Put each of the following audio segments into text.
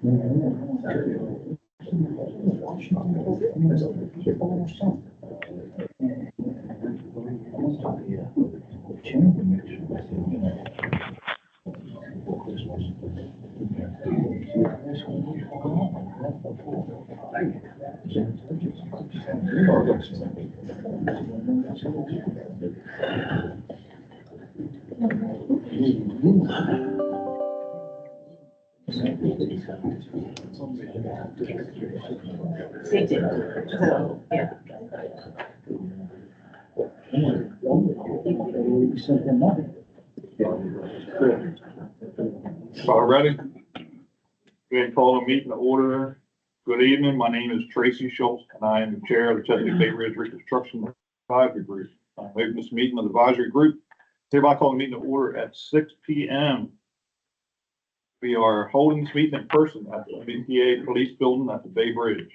They did. So, yeah. All ready? Go ahead and call the meeting to order. Good evening. My name is Tracy Schultz, and I am the chair of the Chesapeake Bay Bridge Reconstruction Advisory Group. I'm opening this meeting of the advisory group. Hereby call the meeting to order at 6 p.m. We are holding this meeting in person at the MDTA Police Building at the Bay Bridge.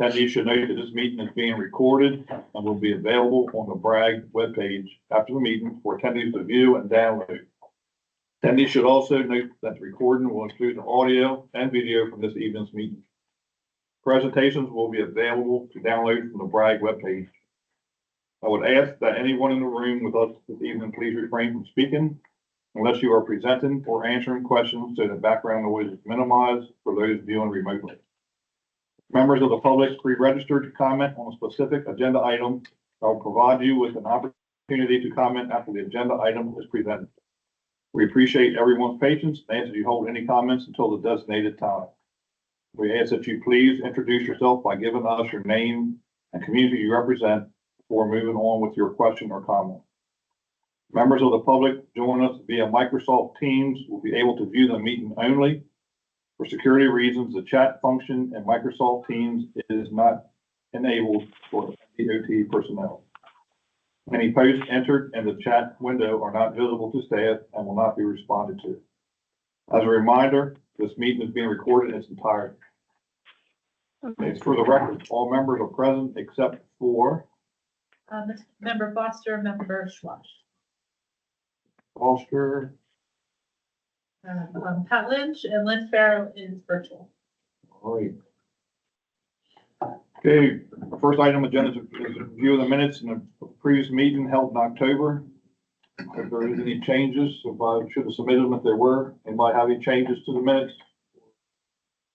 Attendees should note that this meeting is being recorded and will be available on the BRAG webpage after the meeting for attendees to view and download. Attendees should also note that the recording will include the audio and video from this evening's meeting. Presentations will be available to download from the BRAG webpage. I would ask that anyone in the room with us this evening please refrain from speaking unless you are presenting or answering questions so that background noise is minimized for those viewing remotely. Members of the public pre-registered to comment on a specific agenda item. I will provide you with an opportunity to comment after the agenda item is presented. We appreciate everyone's patience and ask that you hold any comments until the designated time. We ask that you please introduce yourself by giving us your name and community you represent before moving on with your question or comment. Members of the public joining us via Microsoft Teams will be able to view the meeting only. For security reasons, the chat function in Microsoft Teams is not enabled for MDOT personnel. Any posts entered in the chat window are not visible to staff and will not be responded to. As a reminder, this meeting is being recorded in its entirety. It's for the record, all members are present except for Member Foster, Member Schwash. Foster. Pat Lynch and Lynn Farrow is virtual. All right. Okay, the first item on the agenda is a review of the minutes in the previous meeting held in October. If there is any changes, if I should have submitted them if there were. Anybody have any changes to the minutes?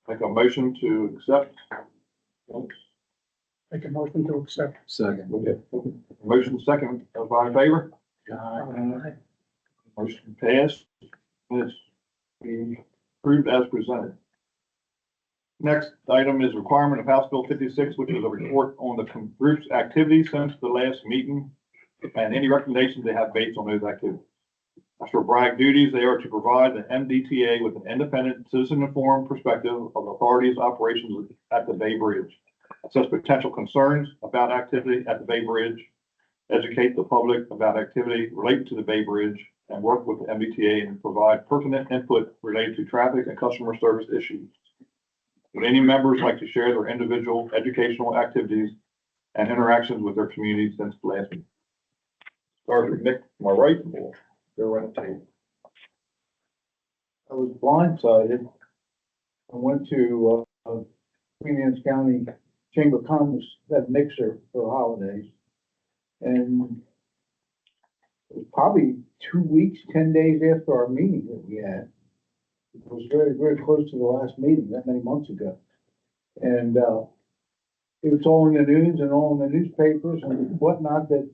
Make a motion to accept. Make a motion to accept. Second. Okay. Motion second, everybody in favor? Aye. Motion passed. Minutes be approved as presented. Next item is requirement of House Bill 56, which is a report on the group's activities since the last meeting and any recommendations they have based on those activities. As for BRAG duties, they are to provide the MDTA with an independent, citizen-informed perspective of the authority's operations at the Bay Bridge, assess potential concerns about activity at the Bay Bridge, educate the public about activity related to the Bay Bridge, and work with the MDTA and provide pertinent input related to traffic and customer service issues. Would any members like to share their individual educational activities and interactions with their community since the last meeting? Start with Nick, to my right, and we'll go around the table. I was blindsided. I went to Queen Anne's County Chamber of Commerce, that mixer for the holidays. And it was probably 2 weeks, 10 days after our meeting that we had. It was very, very close to the last meeting, that many months ago. And it was all in the news and all in the newspapers and whatnot that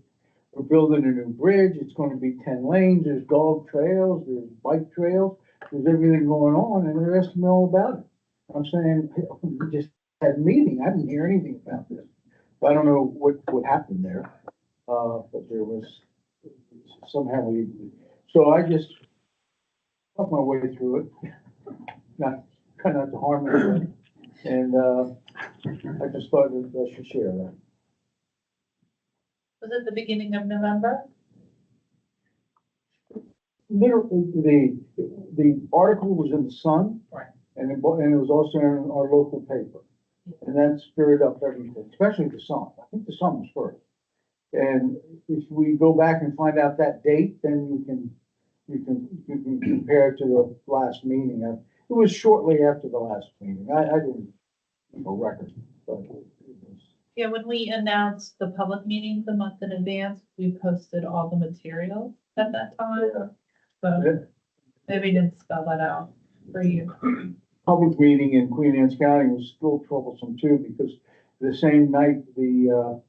we're building a new bridge. It's going to be 10 lanes. There's dog trails, there's bike trails, there's everything going on, and they're asking me all about it. I'm saying, we just had a meeting. I didn't hear anything about this. I don't know what happened there, but there was somehow so I just got my way through it, try not to harm anybody, and I just thought that I should share that. Was it the beginning of November? Literally, the article was in the Sun, Right. and it was also in our local paper, and that stirred up everything, especially the Sun. I think the Sun was first. And if we go back and find out that date, then you can compare it to the last meeting. It was shortly after the last meeting. I didn't keep a record, but it was. Yeah, when we announced the public meetings a month in advance, we posted all the material at that time. So maybe we didn't spell that out for you. Public meeting in Queen Anne's County was still troublesome too, because the same night, the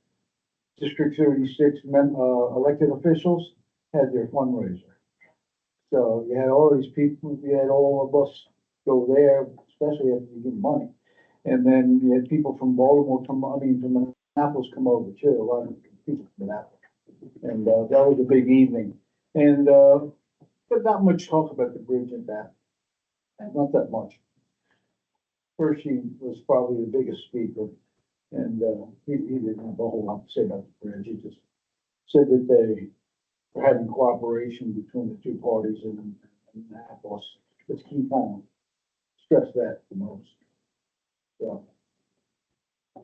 District 36 elected officials had their fundraiser. So you had all these people, you had all of us go there, especially after you give money. And then you had people from Baltimore from Annapolis come over too, a lot of people from Annapolis. And that was a big evening. And, but not much talk about the bridge and that. Not that much. Hershey was probably the biggest speaker, and he didn't have a whole lot to say about the bridge. He just said that they were having cooperation between the two parties and Annapolis. Let's keep on stress that the most. So,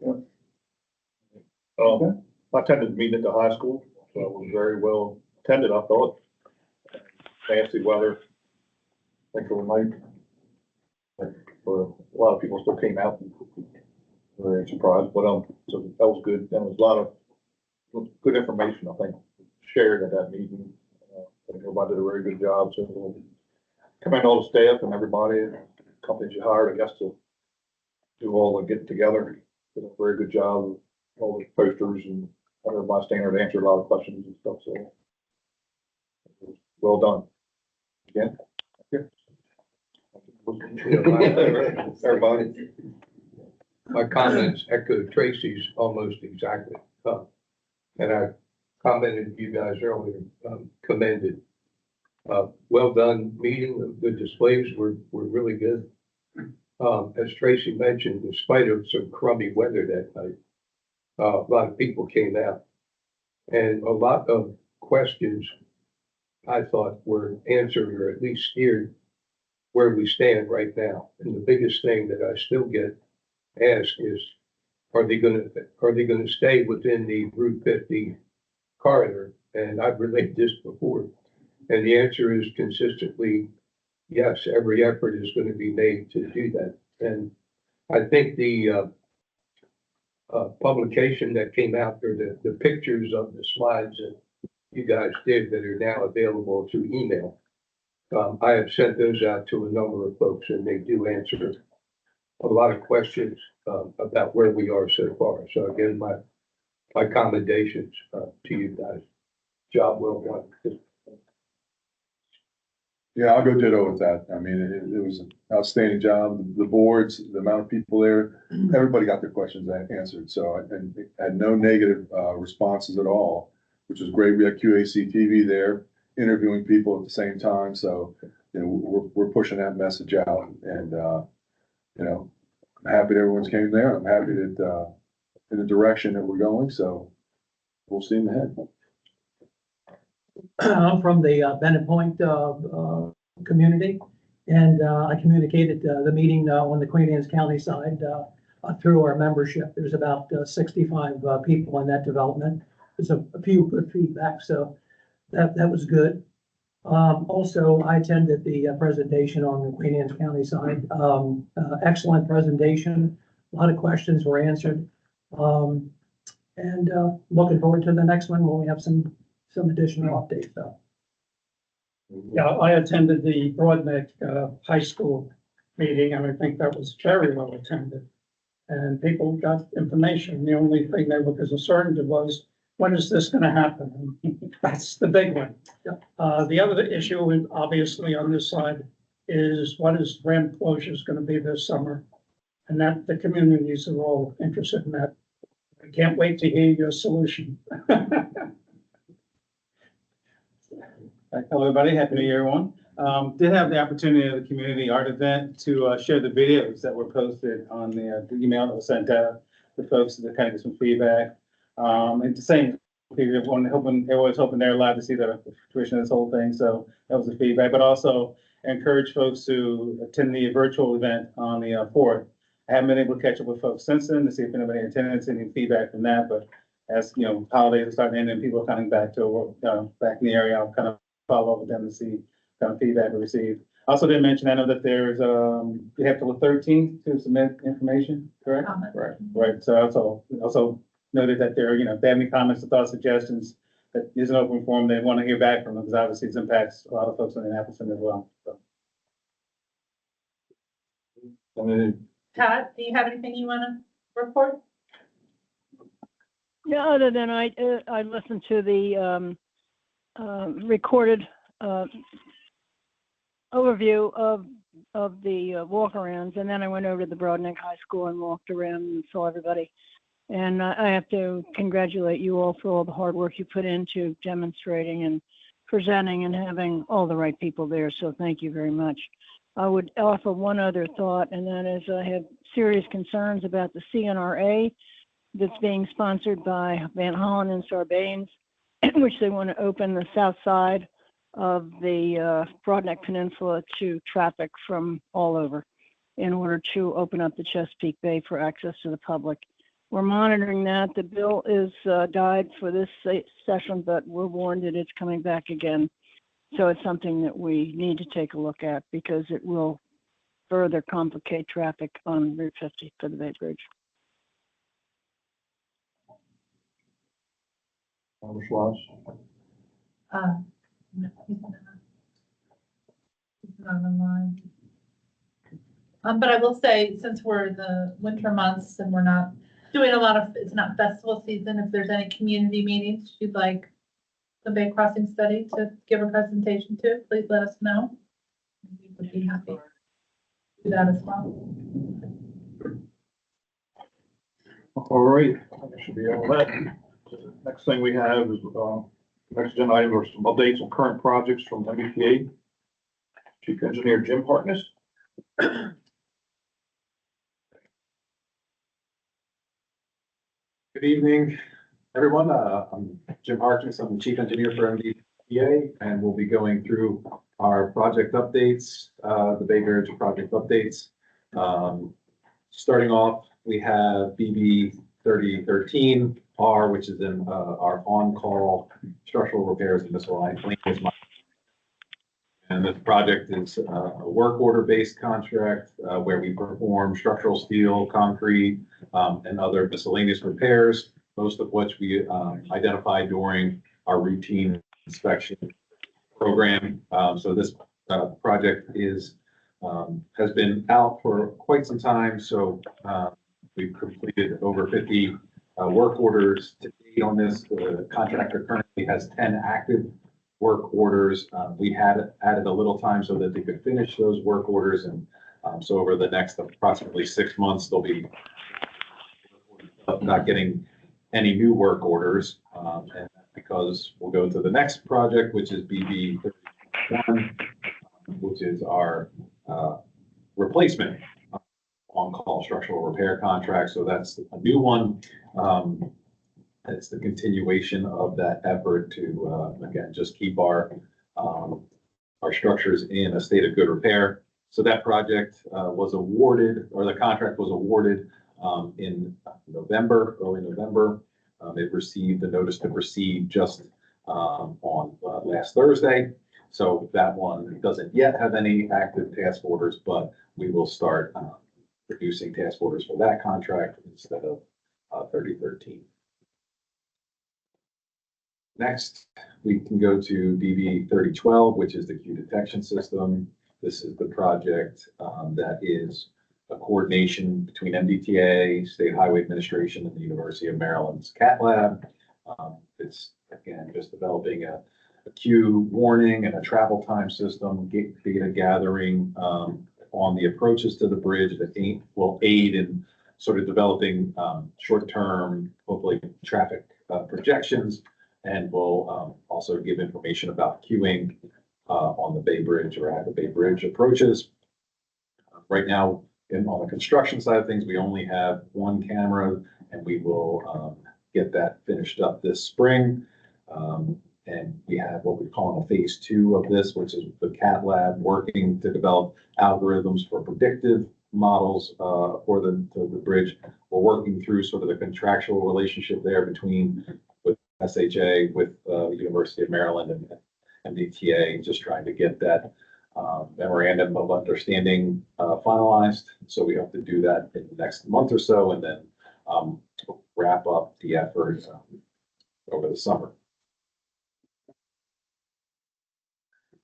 yeah. I attended the meeting at the high school, so it was very well attended, I thought. Nasty weather, I think overnight. But for a lot of people still came out, very surprised, but, so that was good. There was a lot of good information, I think, shared at that meeting. I think everybody did a very good job, so we'll commend all the staff and everybody, and companies you hired, I guess, to do all the get together. Did a very good job of all the posters and everybody standing there to answer a lot of questions and stuff, so it was well done. Again, everybody. My comments echo Tracy's almost exactly. And I commented to you guys earlier, commended. Well done meeting, the displays were really good. As Tracy mentioned, in spite of some crummy weather that night, a lot of people came out. And a lot of questions I thought were answered or at least steered where we stand right now. And the biggest thing that I still get asked is, are they gonna stay within the Route 50 corridor? And I've relayed this before. And the answer is consistently, yes, every effort is going to be made to do that. And I think the publication that came out, or the pictures of the slides that you guys did that are now available through email, I have sent those out to a number of folks, and they do answer a lot of questions about where we are so far. So again, my commendations to you guys. Job well done. Yeah, I'll go ditto with that. I mean, it was an outstanding job. The boards, the amount of people there, everybody got their questions answered. So, and had no negative responses at all, which was great. We had QAC TV there interviewing people at the same time. So, you know, we're pushing that message out, and you know, I'm happy that everyone's came there. I'm happy that in the direction that we're going. So we'll see in the head. I'm from the Bennett Point community, and I communicated the meeting on the Queen Anne's County side through our membership. There's about 65 people in that development. There's a few good feedback, so that was good. Also, I attended the presentation on the Queen Anne's County side. Excellent presentation. A lot of questions were answered. And looking forward to the next one when we have some additional updates though. Yeah, I attended the Broadneck High School meeting, and I think that was very well attended. And people got information. The only thing they were concerned was, when is this gonna happen? That's the big one. The other issue, obviously on this side, is what is ramp closures gonna be this summer? And that the communities are all interested in that. I can't wait to hear your solution. Hello, everybody. Happy New Year, everyone. Did have the opportunity at the community art event to share the videos that were posted on the email that was sent out to folks to kind of get some feedback. And the same, everyone was hoping they're allowed to see the fruition of this whole thing. So that was the feedback, but also encourage folks to attend the virtual event on the 4th. I haven't been able to catch up with folks since then to see if anybody attended, any feedback from that. But as you know, holidays are starting to end and people are coming back to back in the area, I'll kind of follow up with them to see kind of feedback we received. Also didn't mention, I know that there's, you have till the 13th to submit information, correct? Comment. Right, so also noted that there, if they have any comments or thoughts, suggestions, that is an open forum, they want to hear back from them, because obviously it impacts a lot of folks in Annapolis as well, so. And then, Pat, do you have anything you want to report? Yeah, other than I listened to the recorded overview of the walk-arounds, and then I went over to the Broadneck High School and walked around and saw everybody. And I have to congratulate you all for all the hard work you put into demonstrating and presenting and having all the right people there. So thank you very much. I would offer one other thought, and that is I have serious concerns about the CNRA that's being sponsored by Van Hollen and Sarbanes, which they want to open the south side of the Broadneck Peninsula to traffic from all over in order to open up the Chesapeake Bay for access to the public. We're monitoring that. The bill is died for this session, but we're warned that it's coming back again. So it's something that we need to take a look at because it will further complicate traffic on Route 50 for the Bay Bridge. Schloss. No, he's not online. But I will say, since we're in the winter months and we're not doing a lot of, it's not festival season, if there's any community meetings you'd like the Bay Crossing study to give a presentation to, please let us know. We would be happy to do that as well. All right, that should be all that. Next thing we have is, next agenda item are some updates on current projects from MDTA. Chief Engineer Jim Harkness. Good evening, everyone. I'm Jim Harkness. I'm the Chief Engineer for MDTA, and we'll be going through our project updates, the Bay Bridge project updates. Starting off, we have BB 3013R, which is in our on-call structural repairs and miscellaneous. And this project is a work order-based contract where we perform structural steel, concrete, and other miscellaneous repairs, most of which we identified during our routine inspection program. So this project has been out for quite some time. So we've completed over 50 work orders to date on this. The contractor currently has 10 active work orders. We had added a little time so that they could finish those work orders. And so over the next approximately 6 months, they'll be not getting any new work orders. And because we'll go to the next project, which is BB 31, which is our replacement on-call structural repair contract. So that's a new one. It's the continuation of that effort to, again, just keep our structures in a state of good repair. So that project was awarded, or the contract was awarded in November, early November. It received the notice to proceed just on last Thursday. So that one doesn't yet have any active task orders, but we will start producing task orders for that contract instead of 3013. Next, we can go to BB 3012, which is the queue detection system. This is the project that is a coordination between MDTA, State Highway Administration, and the University of Maryland's CAT Lab. It's, again, just developing a queue warning and a travel time system, data gathering on the approaches to the bridge that will aid in sort of developing short-term, hopefully, traffic projections, and will also give information about queuing on the Bay Bridge or at the Bay Bridge approaches. Right now, on the construction side of things, we only have one camera, and we will get that finished up this spring. And we have what we call a phase 2 of this, which is the CAT Lab working to develop algorithms for predictive models for the bridge. We're working through sort of the contractual relationship there between with SHA, with the University of Maryland and MDTA, just trying to get that memorandum of understanding finalized. So we hope to do that in the next month or so, and then wrap up the effort over the summer.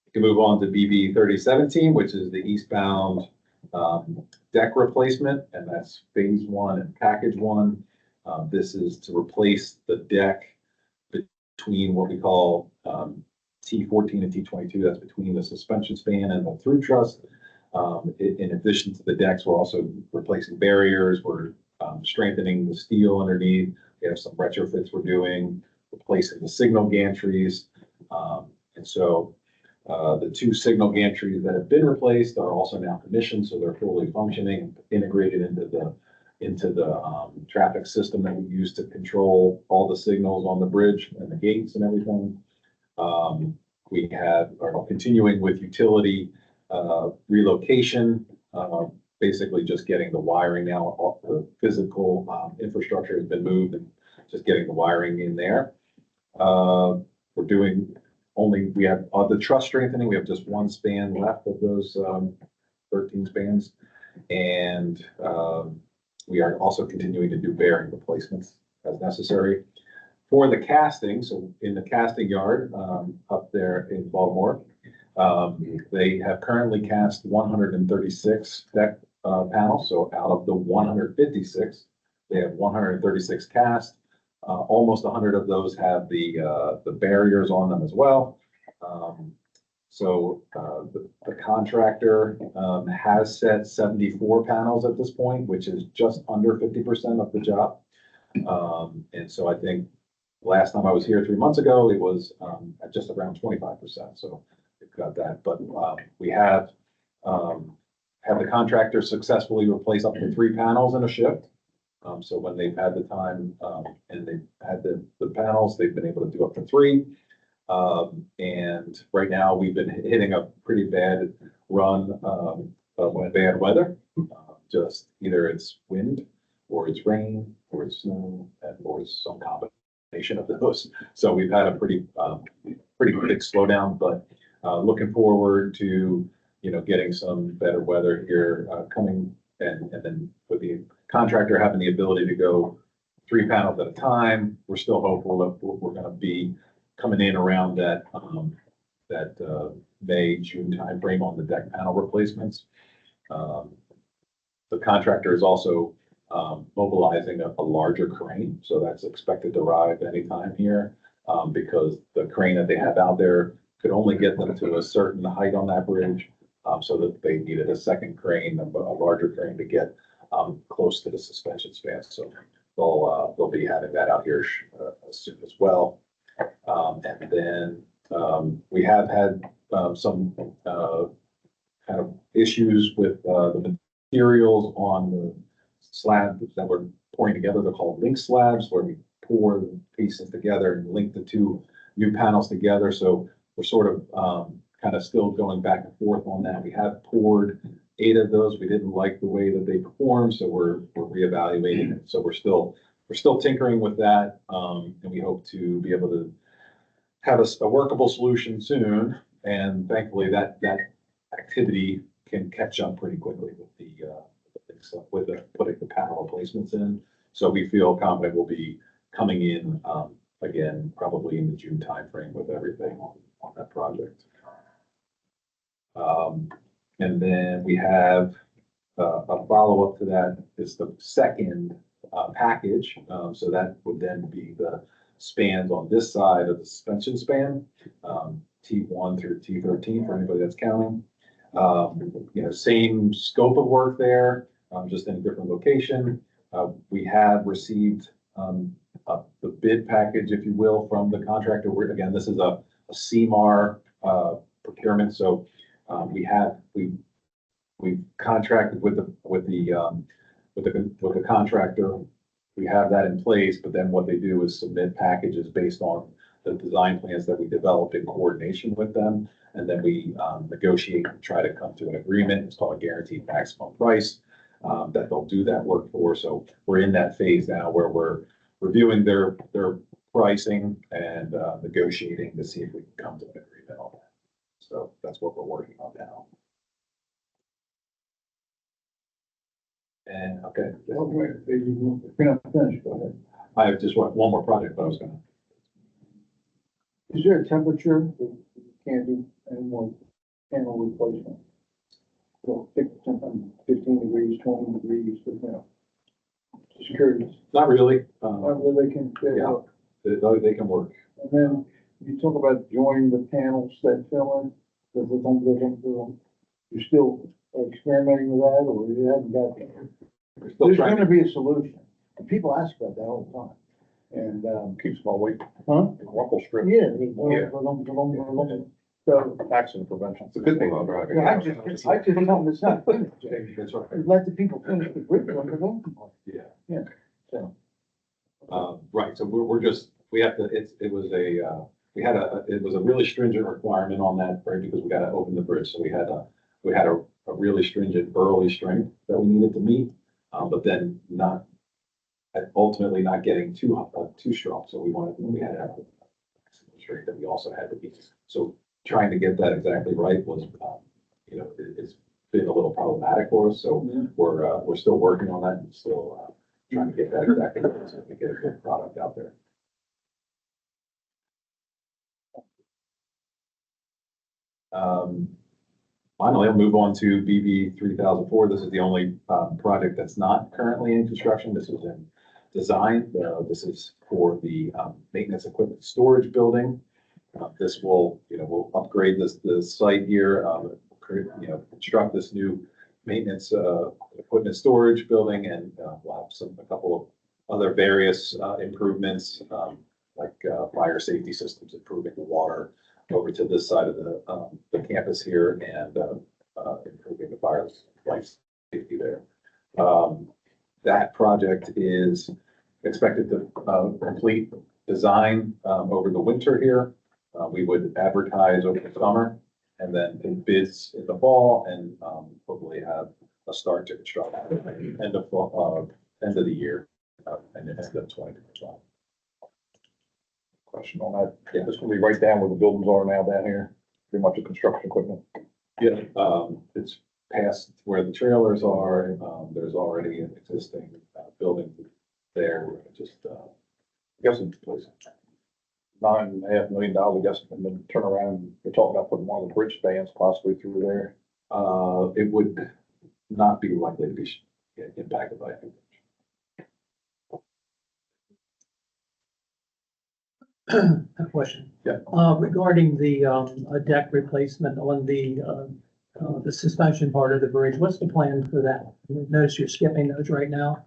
We can move on to BB 3017, which is the eastbound deck replacement, and that's phase one and package one. This is to replace the deck between what we call T14 and T22. That's between the suspension span and the through truss. In addition to the decks, we're also replacing barriers. We're strengthening the steel underneath. We have some retrofits we're doing, replacing the signal gantries. And so the two signal gantries that have been replaced are also now commissioned, so they're fully functioning and integrated into the traffic system that we use to control all the signals on the bridge and the gates and everything. We are continuing with utility relocation, basically just getting the wiring now off the physical infrastructure has been moved and just getting the wiring in there. We're doing we have the truss strengthening. We have just one span left of those 13 spans. And we are also continuing to do bearing replacements as necessary. For the casting, so in the casting yard up there in Baltimore, they have currently cast 136 deck panels. So out of the 156, they have 136 cast. Almost 100 of those have the barriers on them as well. So the contractor has set 74 panels at this point, which is just under 50% of the job. And so I think last time I was here 3 months ago, it was at just around 25%. So we've got that, but we have the contractor successfully replace up to 3 panels in a shift. So when they've had the time and they've had the panels, they've been able to do up to 3. And right now we've been hitting a pretty bad run of bad weather. Just either it's wind or it's rain or it's snow or it's some combination of those. So we've had a pretty big slowdown, but looking forward to, getting some better weather here coming and then with the contractor having the ability to go 3 panels at a time. We're still hopeful that we're going to be coming in around that May, June timeframe on the deck panel replacements. The contractor is also mobilizing a larger crane, so that's expected to arrive anytime here because the crane that they have out there could only get them to a certain height on that bridge, so that they needed a second crane, a larger crane to get close to the suspension span. So they'll be having that out here soon as well. And then we have had some kind of issues with the materials on the slab that we're pouring together. They're called link slabs, where we pour the pieces together and link the 2 new panels together. So we're sort of kind of still going back and forth on that. We have poured 8 of those. We didn't like the way that they performed, so we're reevaluating it. So we're still tinkering with that, and we hope to be able to have a workable solution soon. And thankfully, that activity can catch up pretty quickly with putting the panel replacements in. So we feel confident we'll be coming in again probably in the June timeframe with everything on that project. And then we have a follow-up to that is the second package. So that would then be the spans on this side of the suspension span, T1 through T13 for anybody that's counting. Same scope of work there, just in a different location. We have received the bid package, if you will, from the contractor. Again, this is a CMAR procurement, so we've contracted with the contractor. We have that in place, but then what they do is submit packages based on the design plans that we developed in coordination with them, and then we negotiate and try to come to an agreement. It's called a guaranteed maximum price that they'll do that work for. So we're in that phase now where we're reviewing their pricing and negotiating to see if we can come to an agreement on that. So that's what we're working on now. And, okay. If you're not finished, go ahead. I have just one more project, but I was gonna, Is there a temperature that you can't do any more panel replacement? Well, 15 degrees, 20 degrees, but, you know, just curious. not really, Whether they can fit yeah. it. They can work. And then you talk about joining the panels that fill in, you're still experimenting with that, or you haven't got there? We're still There's trying gonna to, be a solution, and people ask about that all the time. And, Keeps them away. huh? Rumple strip. Yeah. So, Accident prevention. it's a good thing about driving. I just tell them it's not finished. That's right. Let the people finish the curriculum, but then, Yeah. so. Right, so we're just, we have to, it was a, it was a really stringent requirement on that, right, because we gotta open the bridge, so we had a really stringent early strength that we needed to meet, but then ultimately not getting too strong, so we had to have a strength that we also had to meet. So trying to get that exactly right was, it's been a little problematic for us, so we're still working on that and still, trying to get that exactly right so we get a good product out there. Finally, I'll move on to BB 3004. This is the only project that's not currently in construction. This is in design. This is for the maintenance equipment storage building. This will, we'll upgrade the site here, construct this new maintenance equipment storage building, and we'll have a couple of other various improvements, like fire safety systems, improving the water over to this side of the campus here, and improving the fire life safety there. That project is expected to complete design over the winter here. We would advertise over the summer, and then in bids in the fall, and hopefully have a start to construct end of the year, and end of 2025. Question on that. Yeah, this will be right down where the buildings are now down here, pretty much a construction equipment. Yeah, it's past where the trailers are. There's already an existing building there. We're gonna just Guessing $9.5 million, I guess, and then turn around, they're talking about putting one of the bridge spans possibly through there. it would not be likely to be impacted by it. A question. Yeah. Regarding the deck replacement on the suspension part of the bridge, what's the plan for that? Notice you're skipping those right now.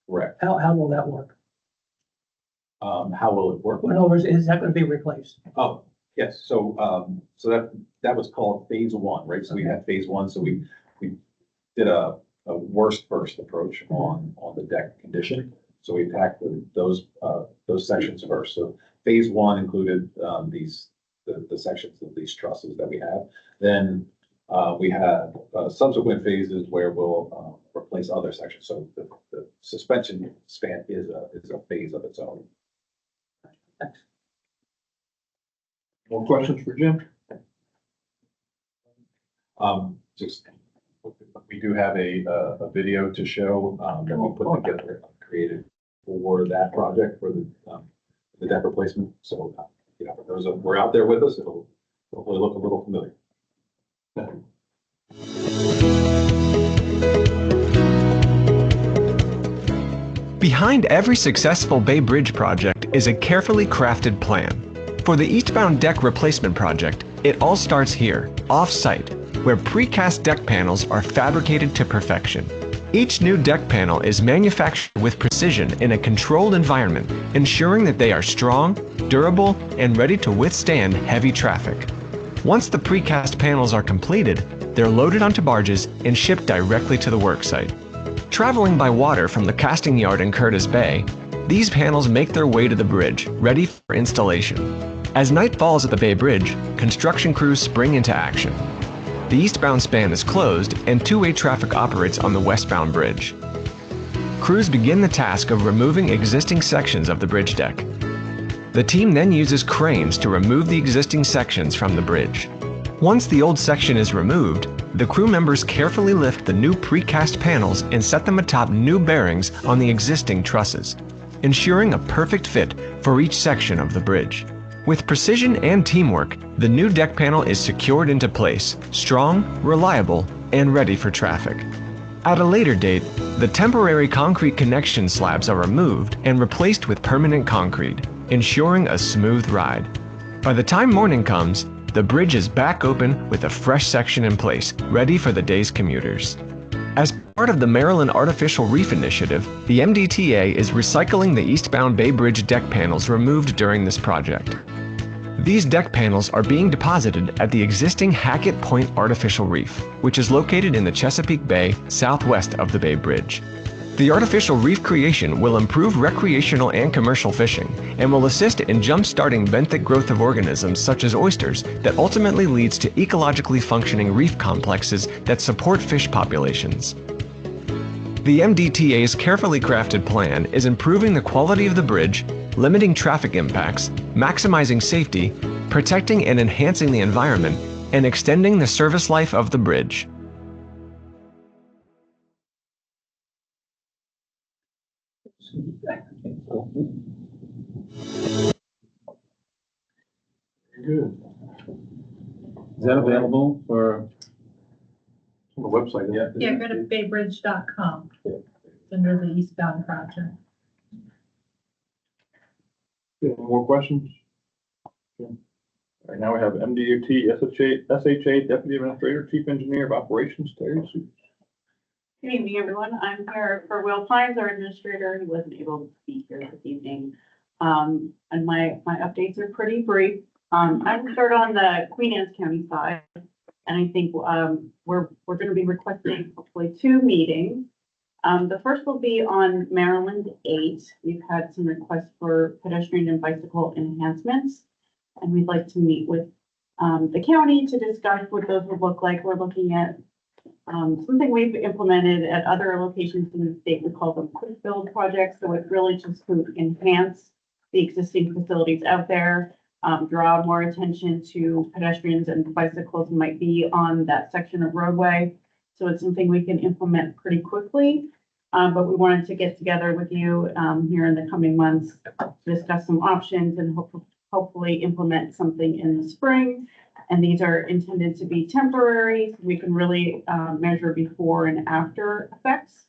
Correct. How will that work? How will it work? In other words, is that going to be replaced? Oh, yes, so, that was called phase one, right? So we had phase one, so we did a worst first approach on the deck condition. So we attacked those sections first. So phase one included, the sections of these trusses that we have. Then, we had, subsequent phases where we'll, replace other sections. So the suspension span is a phase of its own. Thanks. More questions for Jim? We do have a video to show, that we put together, created for that project, for the deck replacement. So, for those of who are out there with us, it'll hopefully look a little familiar. Behind every successful Bay Bridge project is a carefully crafted plan. For the eastbound deck replacement project, it all starts here, off-site, where precast deck panels are fabricated to perfection. Each new deck panel is manufactured with precision in a controlled environment, ensuring that they are strong, durable, and ready to withstand heavy traffic. Once the precast panels are completed, they're loaded onto barges and shipped directly to the worksite. Traveling by water from the casting yard in Curtis Bay, these panels make their way to the bridge, ready for installation. As night falls at the Bay Bridge, construction crews spring into action. The eastbound span is closed and two-way traffic operates on the westbound bridge. Crews begin the task of removing existing sections of the bridge deck. The team then uses cranes to remove the existing sections from the bridge. Once the old section is removed, the crew members carefully lift the new precast panels and set them atop new bearings on the existing trusses, ensuring a perfect fit for each section of the bridge. With precision and teamwork, the new deck panel is secured into place, strong, reliable, and ready for traffic. At a later date, the temporary concrete connection slabs are removed and replaced with permanent concrete, ensuring a smooth ride. By the time morning comes, the bridge is back open with a fresh section in place, ready for the day's commuters. As part of the Maryland Artificial Reef Initiative, the MDTA is recycling the eastbound Bay Bridge deck panels removed during this project. These deck panels are being deposited at the existing Hackett Point Artificial Reef, which is located in the Chesapeake Bay southwest of the Bay Bridge. The artificial reef creation will improve recreational and commercial fishing and will assist in jump-starting benthic growth of organisms such as oysters that ultimately leads to ecologically functioning reef complexes that support fish populations. The MDTA's carefully crafted plan is improving the quality of the bridge, limiting traffic impacts, maximizing safety, protecting and enhancing the environment, and extending the service life of the bridge. Good. Is that available for? On the website, yeah. Yeah, go to baybridge.com. It's under the eastbound project. Any more questions? Okay. All right, now we have MDOT, SHA, Deputy Administrator, Chief Engineer of Operations, Terry Sue. Good evening, everyone. I'm here for Will Pines, our administrator. He wasn't able to be here this evening. And my updates are pretty brief. I'm going to start on the Queen Anne's County side. And I think we're going to be requesting hopefully 2 meetings. The first will be on Maryland 8. We've had some requests for pedestrian and bicycle enhancements. And we'd like to meet with the county to discuss what those would look like. We're looking at something we've implemented at other locations in the state. We call them quick build projects. So it's really just to enhance the existing facilities out there, draw more attention to pedestrians and bicycles might be on that section of roadway. So it's something we can implement pretty quickly. But we wanted to get together with you here in the coming months to discuss some options and hopefully implement something in the spring. And these are intended to be temporary, so we can really measure before and after effects.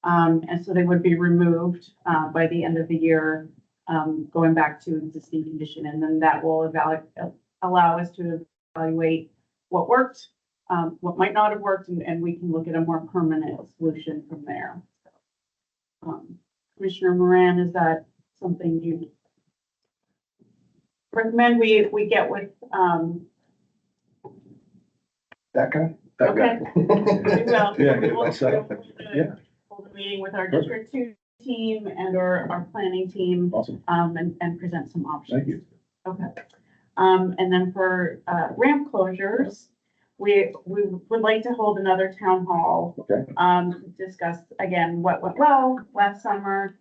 And so they would be removed by the end of the year, going back to existing condition. And then that will allow us to evaluate what worked, what might not have worked, and we can look at a more permanent solution from there. Commissioner Moran, is that something you recommend we get with That guy? Okay. We will. Yeah, We will myself. Yeah. hold a meeting with our District 2 team and our planning team, Awesome. and present some options. Thank you. Okay. And then for ramp closures, we would like to hold another town hall. Okay. To discuss again what went well last summer,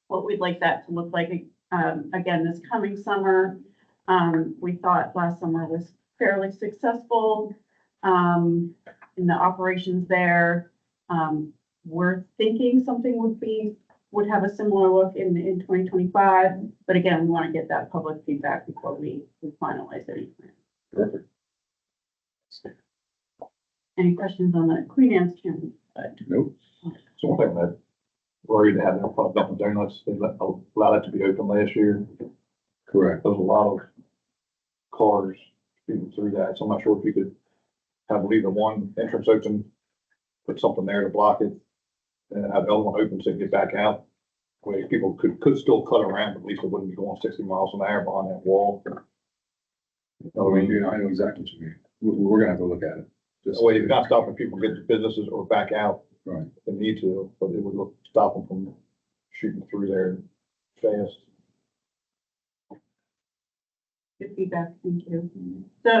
what we'd like that to look like again this coming summer. We thought last summer was fairly successful in the operations there. We're thinking something would have a similar look in 2025, but again, we want to get that public feedback before we finalize any plan. Perfect. Any questions on the Queen Anne's County side? Nope. So one thing that worried to have them put Dunkin' Donuts, they allowed it to be open last year. Correct. There was a lot of cars speeding through that, so I'm not sure if you could have either one entrance open, put something there to block it, and have the other one open so you can get back out. Where people could still cut around, but at least it wouldn't be going 60 miles an hour behind that wall. I know exactly what you mean. We're gonna have to look at it. Just That way, you're not stopping people getting to businesses or back out. Right. If they need to, but it would stop them from shooting through there fast. Good feedback, thank you. So,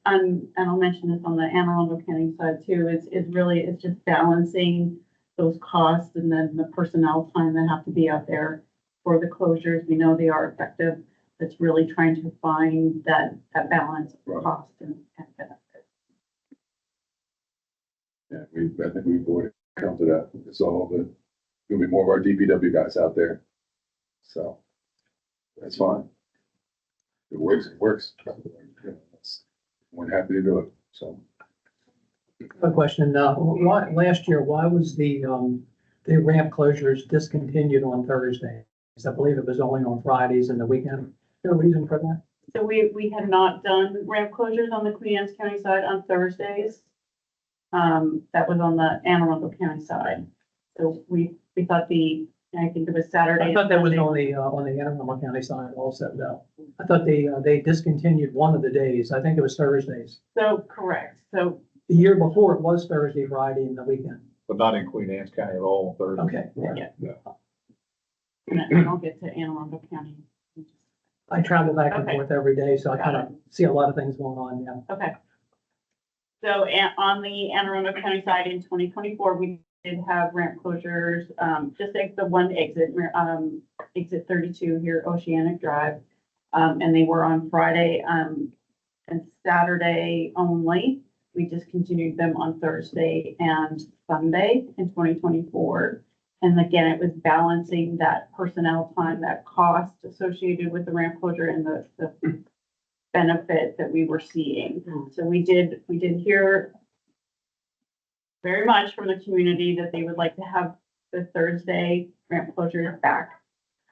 and I'll mention this on the Anne Arundel County side too, it's just balancing those costs and then the personnel time that have to be out there for the closures. We know they are effective. It's really trying to find that balance of cost and benefit. I think we've already come to that. It's all the, gonna be more of our DPW guys out there. So that's fine. It works, it works. We're happy to do it, so. A question, why, last year, why was the ramp closures discontinued on Thursdays? I believe it was only on Fridays and the weekend. Is there a reason for that? So we had not done ramp closures on the Queen Anne's County side on Thursdays. That was on the Anne Arundel County side. So we thought I think it was Saturday. I thought that was Sunday. on the Anne Arundel County side also, though. I thought they discontinued one of the days. I think it was Thursdays. So, correct. So, The year before, it was Thursday, Friday, and the weekend. But not in Queen Anne's County at all on Thursday. Okay. yeah. And I'll get to Anne Arundel County. I travel back and Okay. forth every day, so I kind of see a lot of things going on, yeah. Okay. So on the Anne Arundel County side in 2024, we did have ramp closures, just like the one exit, exit 32 here, Oceanic Drive. And they were on Friday, and Saturday only. We discontinued them on Thursday and Sunday in 2024. And again, it was balancing that personnel time, that cost associated with the ramp closure and the benefit that we were seeing. So we did hear very much from the community that they would like to have the Thursday ramp closures back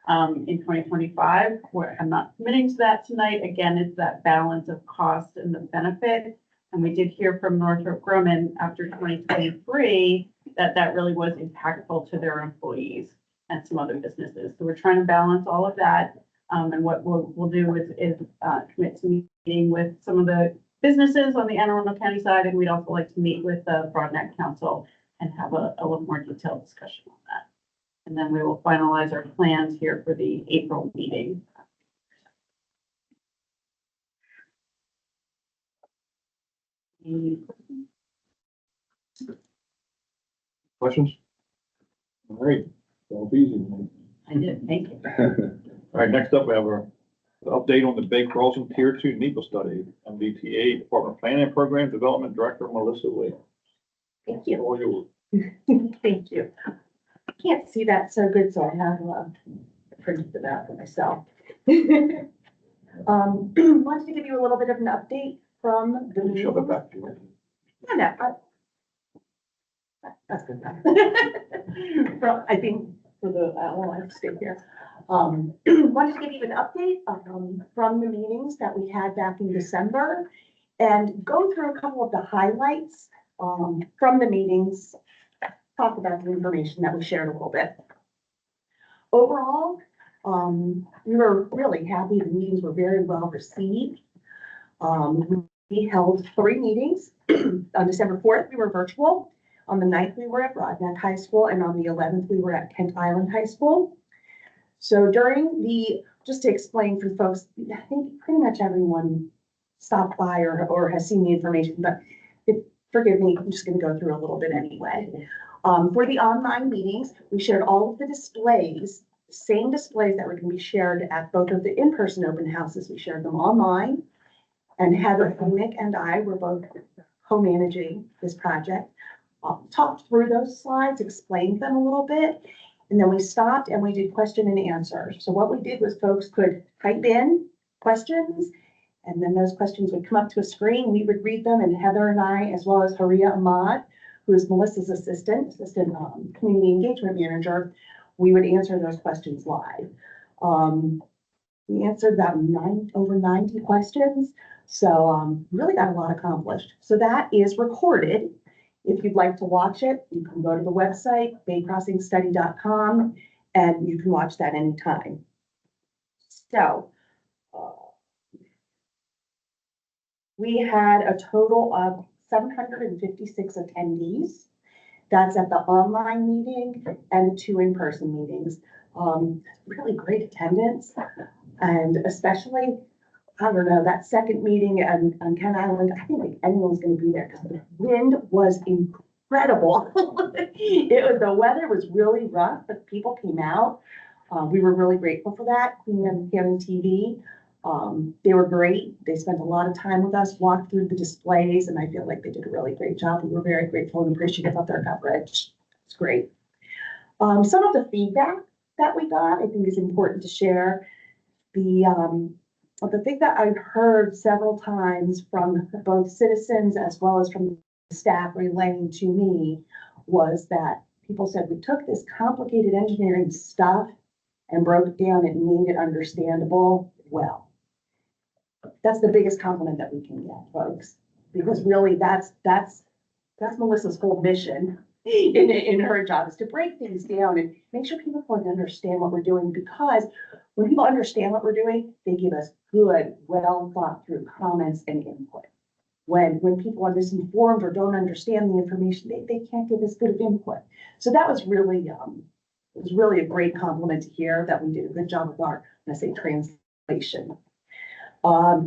in 2025. Where I'm not committing to that tonight. Again, it's that balance of cost and the benefit. And we did hear from Northrop Grumman after 2023 that really was impactful to their employees and some other businesses. So we're trying to balance all of that. And what we'll do is commit to meeting with some of the businesses on the Anne Arundel County side. And we'd also like to meet with the Broadneck Council and have a little more detailed discussion on that. And then we will finalize our plans here for the April meeting. Questions? All right, so easy. I did, thank you. All right, next up, we have our update on the Bay Crossing Tier 2 NEPA study, MDTA Department of Planning and Program Development Director Melissa Williams. Thank you. All yours. Thank you. Can't see that so good, so I have printed it out for myself. Wanted to give you a little bit of an update from the. Can you shove it back to you? I know. That's good enough. From, I think for the, well, I have to stay here. Wanted to give you an update from the meetings that we had back in December and go through a couple of the highlights from the meetings, talk about the information that we shared a little bit. Overall, we were really happy. The meetings were very well received. We held 3 meetings. On December 4th, we were virtual. On the 9th, we were at Broadneck High School, and on the 11th, we were at Kent Island High School. So just to explain for folks, I think pretty much everyone stopped by or has seen the information, but forgive me, I'm just gonna go through a little bit anyway. For the online meetings, we shared all of the displays, same displays that were gonna be shared at both of the in-person open houses. We shared them online. And Heather, Nick, and I were both co-managing this project. Talked through those slides, explained them a little bit, and then we stopped and we did question and answer. So what we did was folks could type in questions, and then those questions would come up to a screen. We would read them, and Heather and I, as well as Haria Ahmad, who is Melissa's assistant community engagement manager, we would answer those questions live. We answered about over 90 questions, so really got a lot accomplished. So that is recorded. If you'd like to watch it, you can go to the website, baycrossingstudy.com, and you can watch that anytime. So we had a total of 756 attendees. That's at the online meeting and 2 in-person meetings. Really great attendance, and especially, I don't know, that second meeting on Kent Island, I think like anyone's gonna be there because the wind was incredible. The weather was really rough, but people came out. We were really grateful for that. Queen Anne County TV They were great. They spent a lot of time with us, walked through the displays, and I feel like they did a really great job. We were very grateful and appreciative of their coverage. It's great. Some of the feedback that we got, I think is important to share. The thing that I've heard several times from both citizens as well as from staff relaying to me was that people said we took this complicated engineering stuff and broke it down and made it understandable well. That's the biggest compliment that we can get, folks, because really that's Melissa's whole mission in her job, is to break things down and make sure people can understand what we're doing, because when people understand what we're doing, they give us good, well thought through comments and input. When people are misinformed or don't understand the information, they can't give us good input. So that was really, it was really a great compliment to hear that we did a good job with our, when I say translation.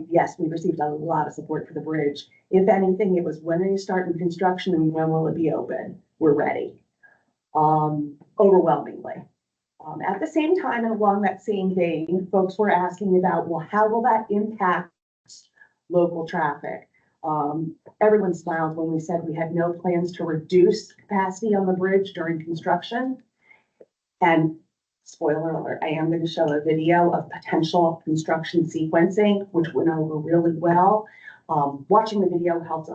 Yes, we received a lot of support for the bridge. If anything, it was, when are you starting construction and when will it be open? We're ready. Overwhelmingly. At the same time, and along that same vein, folks were asking about, well, how will that impact local traffic? Everyone smiled when we said we had no plans to reduce capacity on the bridge during construction. And spoiler alert, I am going to show a video of potential construction sequencing, which went over really well. Watching the video helped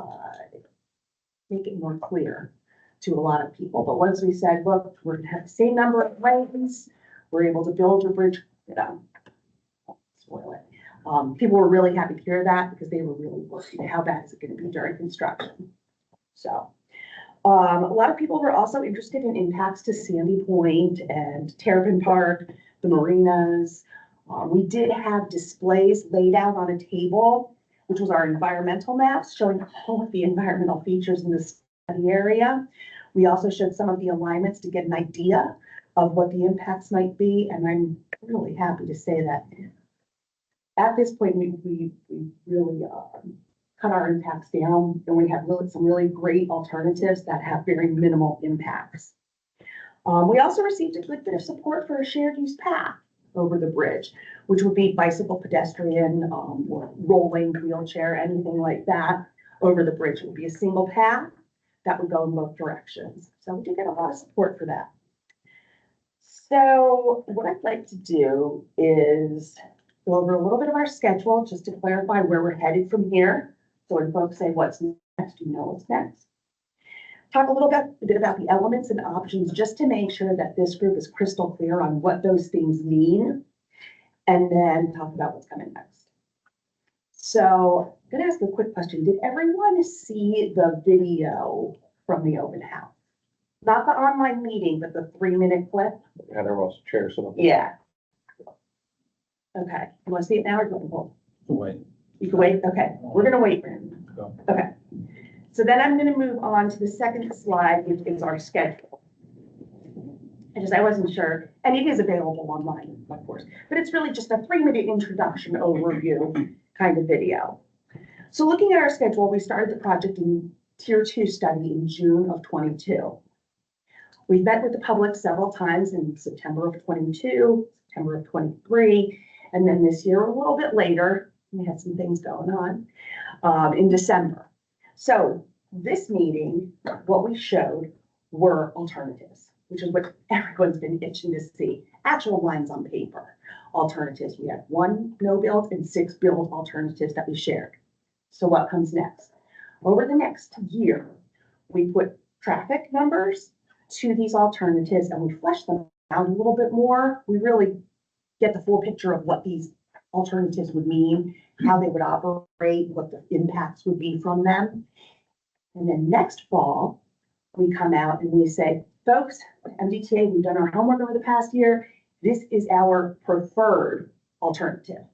make it more clear to a lot of people. But once we said, look, we're going to have the same number of lanes, we're able to build your bridge, spoil it. People were really happy to hear that, because they were really worried, how bad is it going to be during construction? So a lot of people were also interested in impacts to Sandy Point and Terrapin Park, the marinas. We did have displays laid out on a table, which was our environmental maps showing all of the environmental features in the study area. We also showed some of the alignments to get an idea of what the impacts might be. And I'm really happy to say that at this point, we really cut our impacts down, and we have some really great alternatives that have very minimal impacts. We also received a good bit of support for a shared use path over the bridge, which would be bicycle, pedestrian, or rolling, wheelchair, anything like that over the bridge. It would be a single path that would go in both directions. So we did get a lot of support for that. So what I'd like to do is go over a little bit of our schedule, just to clarify where we're headed from here. So when folks say what's next, you know what's next. Talk a little bit about the elements and options, just to make sure that this group is crystal clear on what those things mean, and then talk about what's coming next. So I'm going to ask a quick question. Did everyone see the video from the open house? Not the online meeting, but the 3-minute clip? And there was a chair, so. Yeah. Okay, you want to see it now or do you want to hold? Wait. You can wait? Okay, we're gonna wait for him. Go. Okay. So then I'm gonna move on to the second slide, which is our schedule. I wasn't sure, and it is available online, of course, but it's really just a 3-minute introduction overview kind of video. So looking at our schedule, we started the project in Tier 2 study in June of 22. We met with the public several times in September of 22, September of 23, and then this year, a little bit later, we had some things going on in December. So this meeting, what we showed were alternatives, which is what everyone's been itching to see. Actual lines on paper, alternatives. We had 1 no build and 6 build alternatives that we shared. So what comes next? Over the next year, we put traffic numbers to these alternatives and we flesh them out a little bit more. We really get the full picture of what these alternatives would mean, how they would operate, what the impacts would be from them. And then next fall, we come out and we say, folks, MDTA, we've done our homework over the past year. This is our preferred alternative.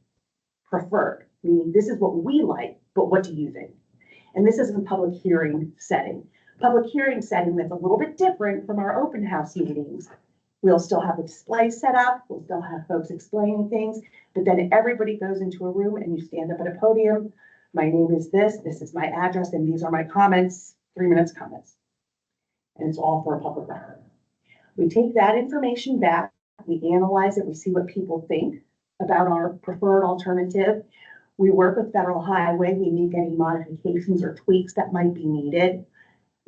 Preferred, meaning this is what we like, but what do you think? And this is a public hearing setting. Public hearing setting that's a little bit different from our open house meetings. We'll still have a display set up. We'll still have folks explaining things, but then everybody goes into a room and you stand up at a podium. My name is this is my address, and these are my comments, 3 minutes comments. And it's all for a public record. We take that information back, we analyze it, we see what people think about our preferred alternative. We work with Federal Highway, we make any modifications or tweaks that might be needed.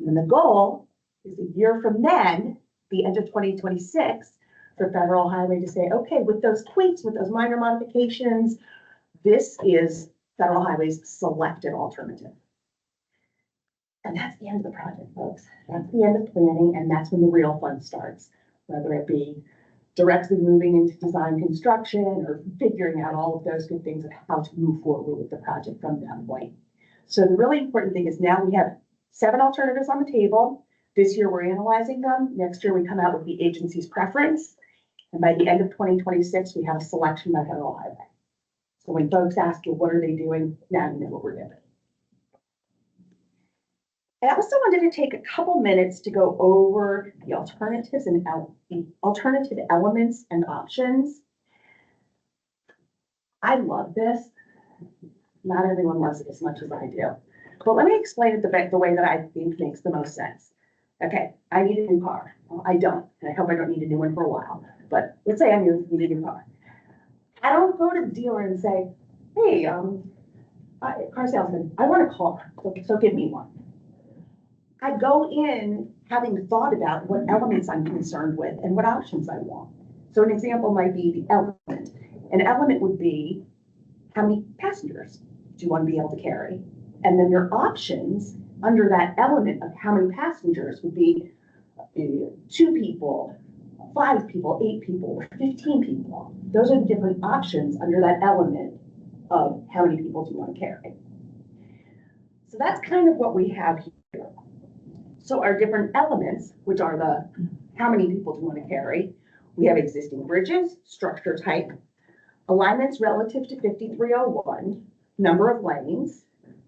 And the goal is a year from then, the end of 2026, for Federal Highway to say, okay, with those tweaks, with those minor modifications, this is Federal Highway's selected alternative. And that's the end of the project, folks. That's the end of planning, and that's when the real fun starts, whether it be directly moving into design construction or figuring out all of those good things of how to move forward with the project from that point. So the really important thing is now we have 7 alternatives on the table. This year we're analyzing them. Next year we come out with the agency's preference. And by the end of 2026, we have a selection by Federal Highway. So when folks ask you, what are they doing? Now you know what we're doing. I also wanted to take a couple minutes to go over the alternatives and the alternative elements and options. I love this. Not everyone loves it as much as I do. But let me explain it the way that I think makes the most sense. Okay, I need a new car. Well, I don't, and I hope I don't need a new one for a while. But let's say I need a new car. I don't go to the dealer and say, hey, car salesman, I want a car, so give me one. I go in having thought about what elements I'm concerned with and what options I want. So an example might be the element. An element would be, how many passengers do you want to be able to carry? And then your options under that element of how many passengers would be 2 people, 5 people, 8 people, or 15 people. Those are the different options under that element of how many people do you want to carry. So that's kind of what we have here. So our different elements, which are the how many people do you want to carry, we have existing bridges, structure type, alignments relative to 5301, number of lanes,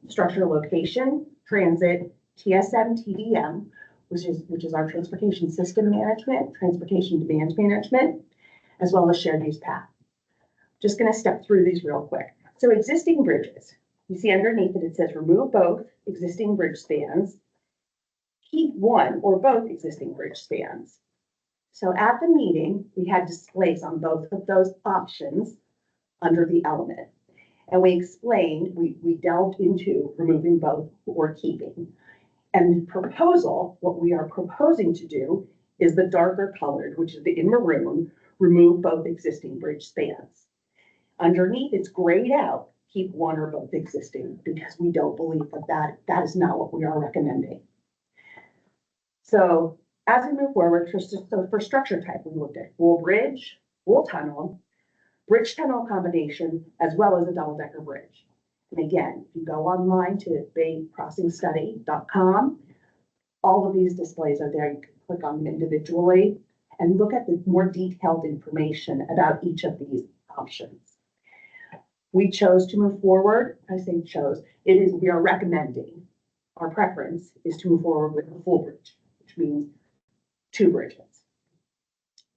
structure location, transit, TSM, TDM, which is our transportation system management, transportation demand management, as well as shared use path. Just going to step through these real quick. So existing bridges, you see underneath it, it says remove both existing bridge spans, keep one or both existing bridge spans. So at the meeting, we had displays on both of those options under the element. And we explained, we delved into removing both or keeping. And the proposal, what we are proposing to do is the darker colored, which is the in maroon, remove both existing bridge spans. Underneath, it's grayed out, keep one or both existing, because we don't believe that is not what we are recommending. So as we move forward, so for structure type, we looked at full bridge, full tunnel, bridge tunnel combination, as well as a double-decker bridge. And again, if you go online to baycrossingstudy.com, all of these displays are there. You can click on them individually and look at the more detailed information about each of these options. We chose to move forward. I say chose. We are recommending. Our preference is to move forward with a full bridge, which means 2 bridges.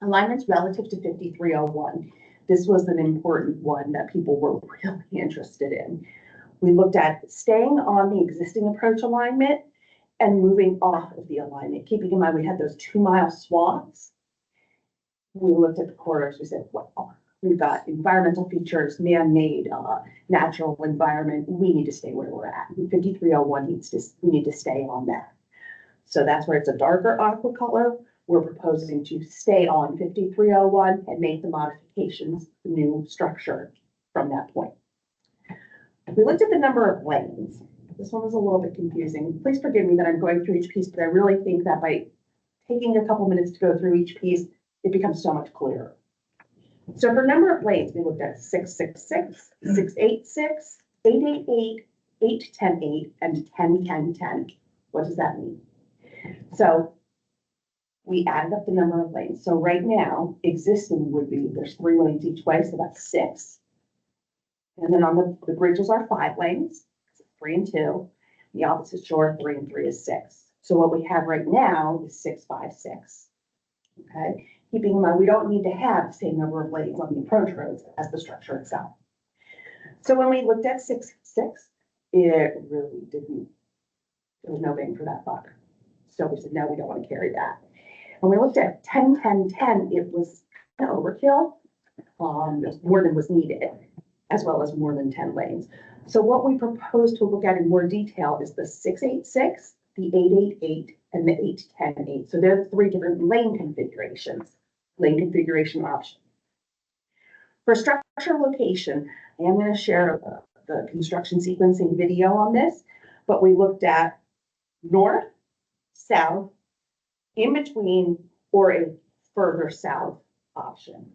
Alignments relative to 5301. This was an important one that people were really interested in. We looked at staying on the existing approach alignment and moving off of the alignment. Keeping in mind, we had those 2-mile swaths. We looked at the corridors. We said, well, we've got environmental features, man-made, natural environment. We need to stay where we're at. 5301 we need to stay on that. So that's where it's a darker aqua color. We're proposing to stay on 5301 and make the modifications, the new structure from that point. We looked at the number of lanes. This one was a little bit confusing. Please forgive me that I'm going through each piece, but I really think that by taking a couple minutes to go through each piece, it becomes so much clearer. So for number of lanes, we looked at 666, 686, 888, 810, and 1010. What does that mean? So we added up the number of lanes. So right now, existing would be, there's 3 lanes each way, so that's 6. And then on the bridges are 5 lanes, 3 and 2. The opposite shore, 3 and 3 is 6. So what we have right now is 6, 5, 6. Okay, keeping in mind, we don't need to have the same number of lanes on the approach roads as the structure itself. So when we looked at 6, 6, it really didn't, there was no bang for that buck. So we said, no, we don't want to carry that. When we looked at 10, 10, 10, it was an overkill. more than was needed, as well as more than 10 lanes. So what we propose to look at in more detail is the 686, the 888, and the 810-8. So there are 3 different lane configurations, lane configuration options. For structure location, I am going to share the construction sequencing video on this, but we looked at north, south, in between, or a further south option.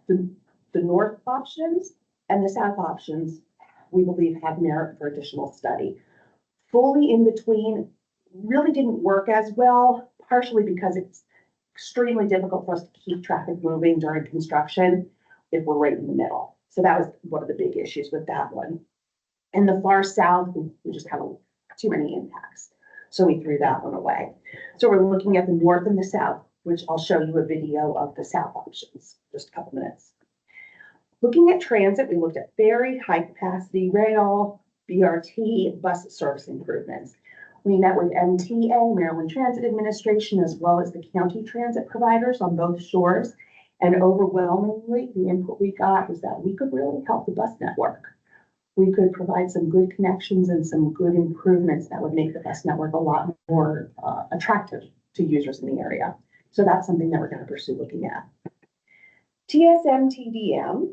The north options and the south options, we believe, have merit for additional study. Fully in between really didn't work as well, partially because it's extremely difficult for us to keep traffic moving during construction if we're right in the middle. So that was one of the big issues with that one. In the far south, we just have too many impacts. So we threw that one away. So we're looking at the north and the south, which I'll show you a video of the south options, just a couple minutes. Looking at transit, we looked at ferry, high capacity rail, BRT, bus service improvements. We met with MTA, Maryland Transit Administration, as well as the county transit providers on both shores. And overwhelmingly, the input we got was that we could really help the bus network. We could provide some good connections and some good improvements that would make the bus network a lot more attractive to users in the area. So that's something that we're going to pursue looking at. TSM TDM,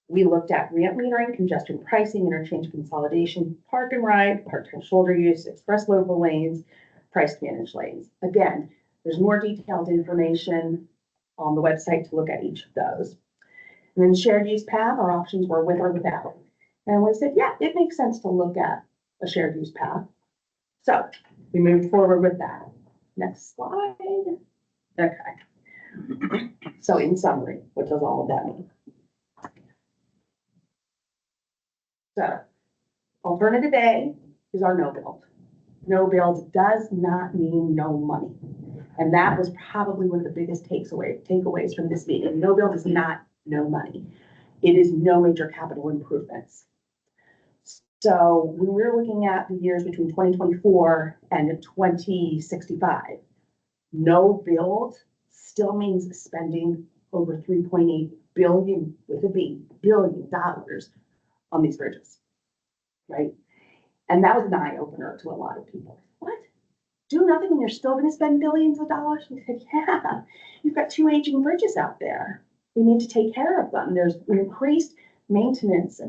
we looked at ramp metering, congestion pricing, interchange consolidation, park and ride, part-time shoulder use, express local lanes, price managed lanes. Again, there's more detailed information on the website to look at each of those. And then shared use path, our options were with or without. And we said, yeah, it makes sense to look at a shared use path. So we moved forward with that. Next slide. Okay. So in summary, what does all of that mean? So alternative A is our no build. No build does not mean no money. And that was probably one of the biggest takeaways from this meeting. No build is not no money. It is no major capital improvements. So when we're looking at the years between 2024 and 2065, no build still means spending over $3.8 billion, with a B, billion dollars on these bridges, right? And that was an eye opener to a lot of people. What? Do nothing and you're still going to spend billions of dollars? We said, yeah, you've got 2 aging bridges out there. We need to take care of them. There's increased maintenance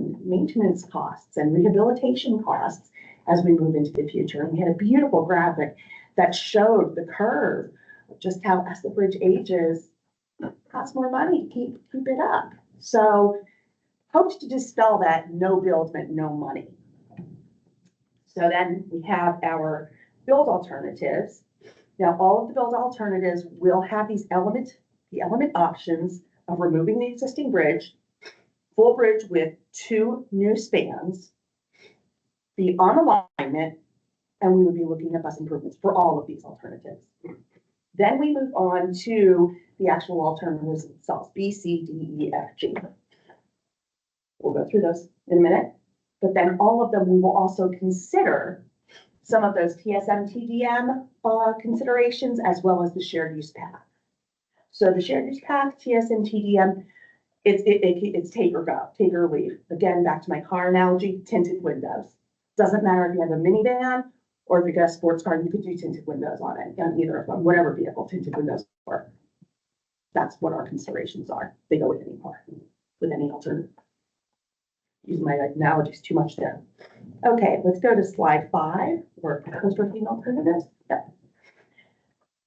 costs and rehabilitation costs as we move into the future. And we had a beautiful graphic that showed the curve of just how, as the bridge ages, it costs more money to keep it up. So hoped to dispel that no build meant no money. So then we have our build alternatives. Now, all of the build alternatives will have the element options of removing the existing bridge, full bridge with 2 new spans, be on alignment, and we would be looking at bus improvements for all of these alternatives. Then we move on to the actual alternatives themselves, B, C, D, E, F, G. We'll go through those in a minute, but then all of them, we will also consider some of those TSM TDM considerations, as well as the shared use path. So the shared use path, TSM TDM, it's take or go, take or leave. Again, back to my car analogy, tinted windows. Doesn't matter if you have a minivan or if you got a sports car, you could do tinted windows on it, on either of them, whatever vehicle tinted windows work. That's what our considerations are. They go with any car, with any alternative. Using my analogies too much there. Okay, let's go to slide 5, or constructing alternatives. Yeah.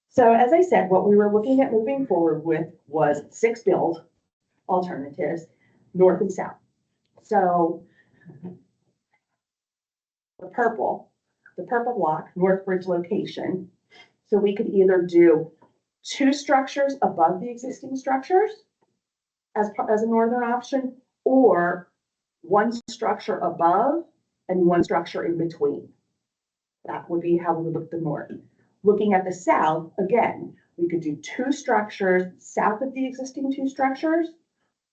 So as I said, what we were looking at moving forward with was 6 build alternatives, north and south. So the purple block, North Bridge location. So we could either do 2 structures above the existing structures as a northern option, or 1 structure above and 1 structure in between. That would be how we would look at the north. Looking at the south, again, we could do 2 structures south of the existing 2 structures,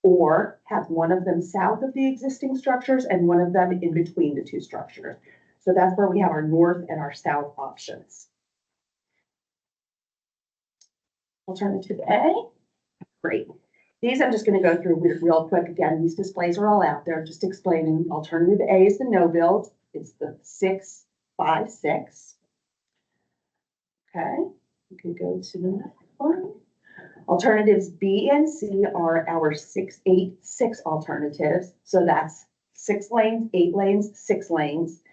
or have one of them south of the existing structures and one of them in between the 2 structures. So that's where we have our north and our south options. Alternative A, great. These I'm just gonna go through real quick. Again, these displays are all out there, just explaining. Alternative A is the no build. It's the 656. Okay, we can go to the next one. Alternatives B and C are our 686 alternatives. So that's 6 lanes, 8 lanes, 6 lanes.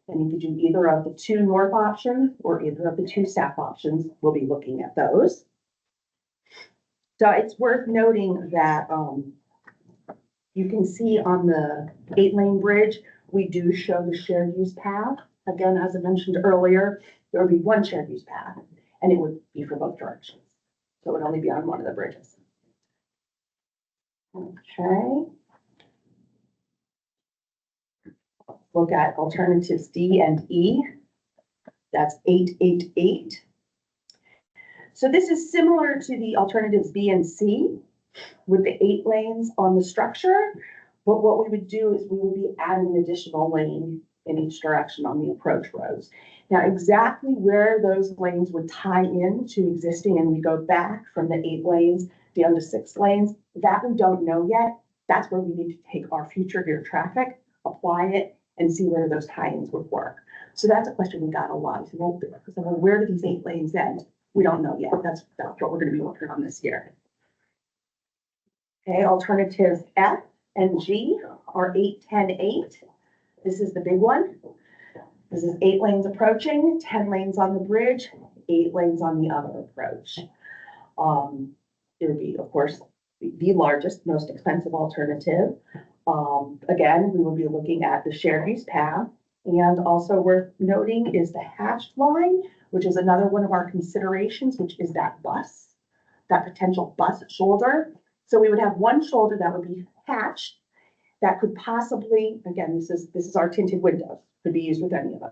And you could do either of the 2 north options or either of the 2 south options. We'll be looking at those. So it's worth noting that you can see on the 8-lane bridge, we do show the shared use path. Again, as I mentioned earlier, there would be one shared use path and it would be for both directions. So it would only be on one of the bridges. Okay. Look at alternatives D and E. That's 888. So this is similar to the alternatives B and C with the 8 lanes on the structure. But what we would do is we would be adding an additional lane in each direction on the approach roads. Now, exactly where those lanes would tie in to existing and we go back from the 8 lanes down to 6 lanes, that we don't know yet. That's where we need to take our future here traffic, apply it, and see where those tie-ins would work. So that's a question we got a lot. So, well, where do these 8 lanes end? We don't know yet. That's what we're going to be working on this year. Okay, alternatives F and G are 8, 10, 8. This is the big one. This is 8 lanes approaching, 10 lanes on the bridge, 8 lanes on the other approach. It would be, of course, the largest, most expensive alternative. Again, we will be looking at the shared use path. And also worth noting is the hatched line, which is another one of our considerations, which is that bus, that potential bus shoulder. So we would have one shoulder that would be hatched that could possibly, again, this is our tinted windows, could be used with any of them,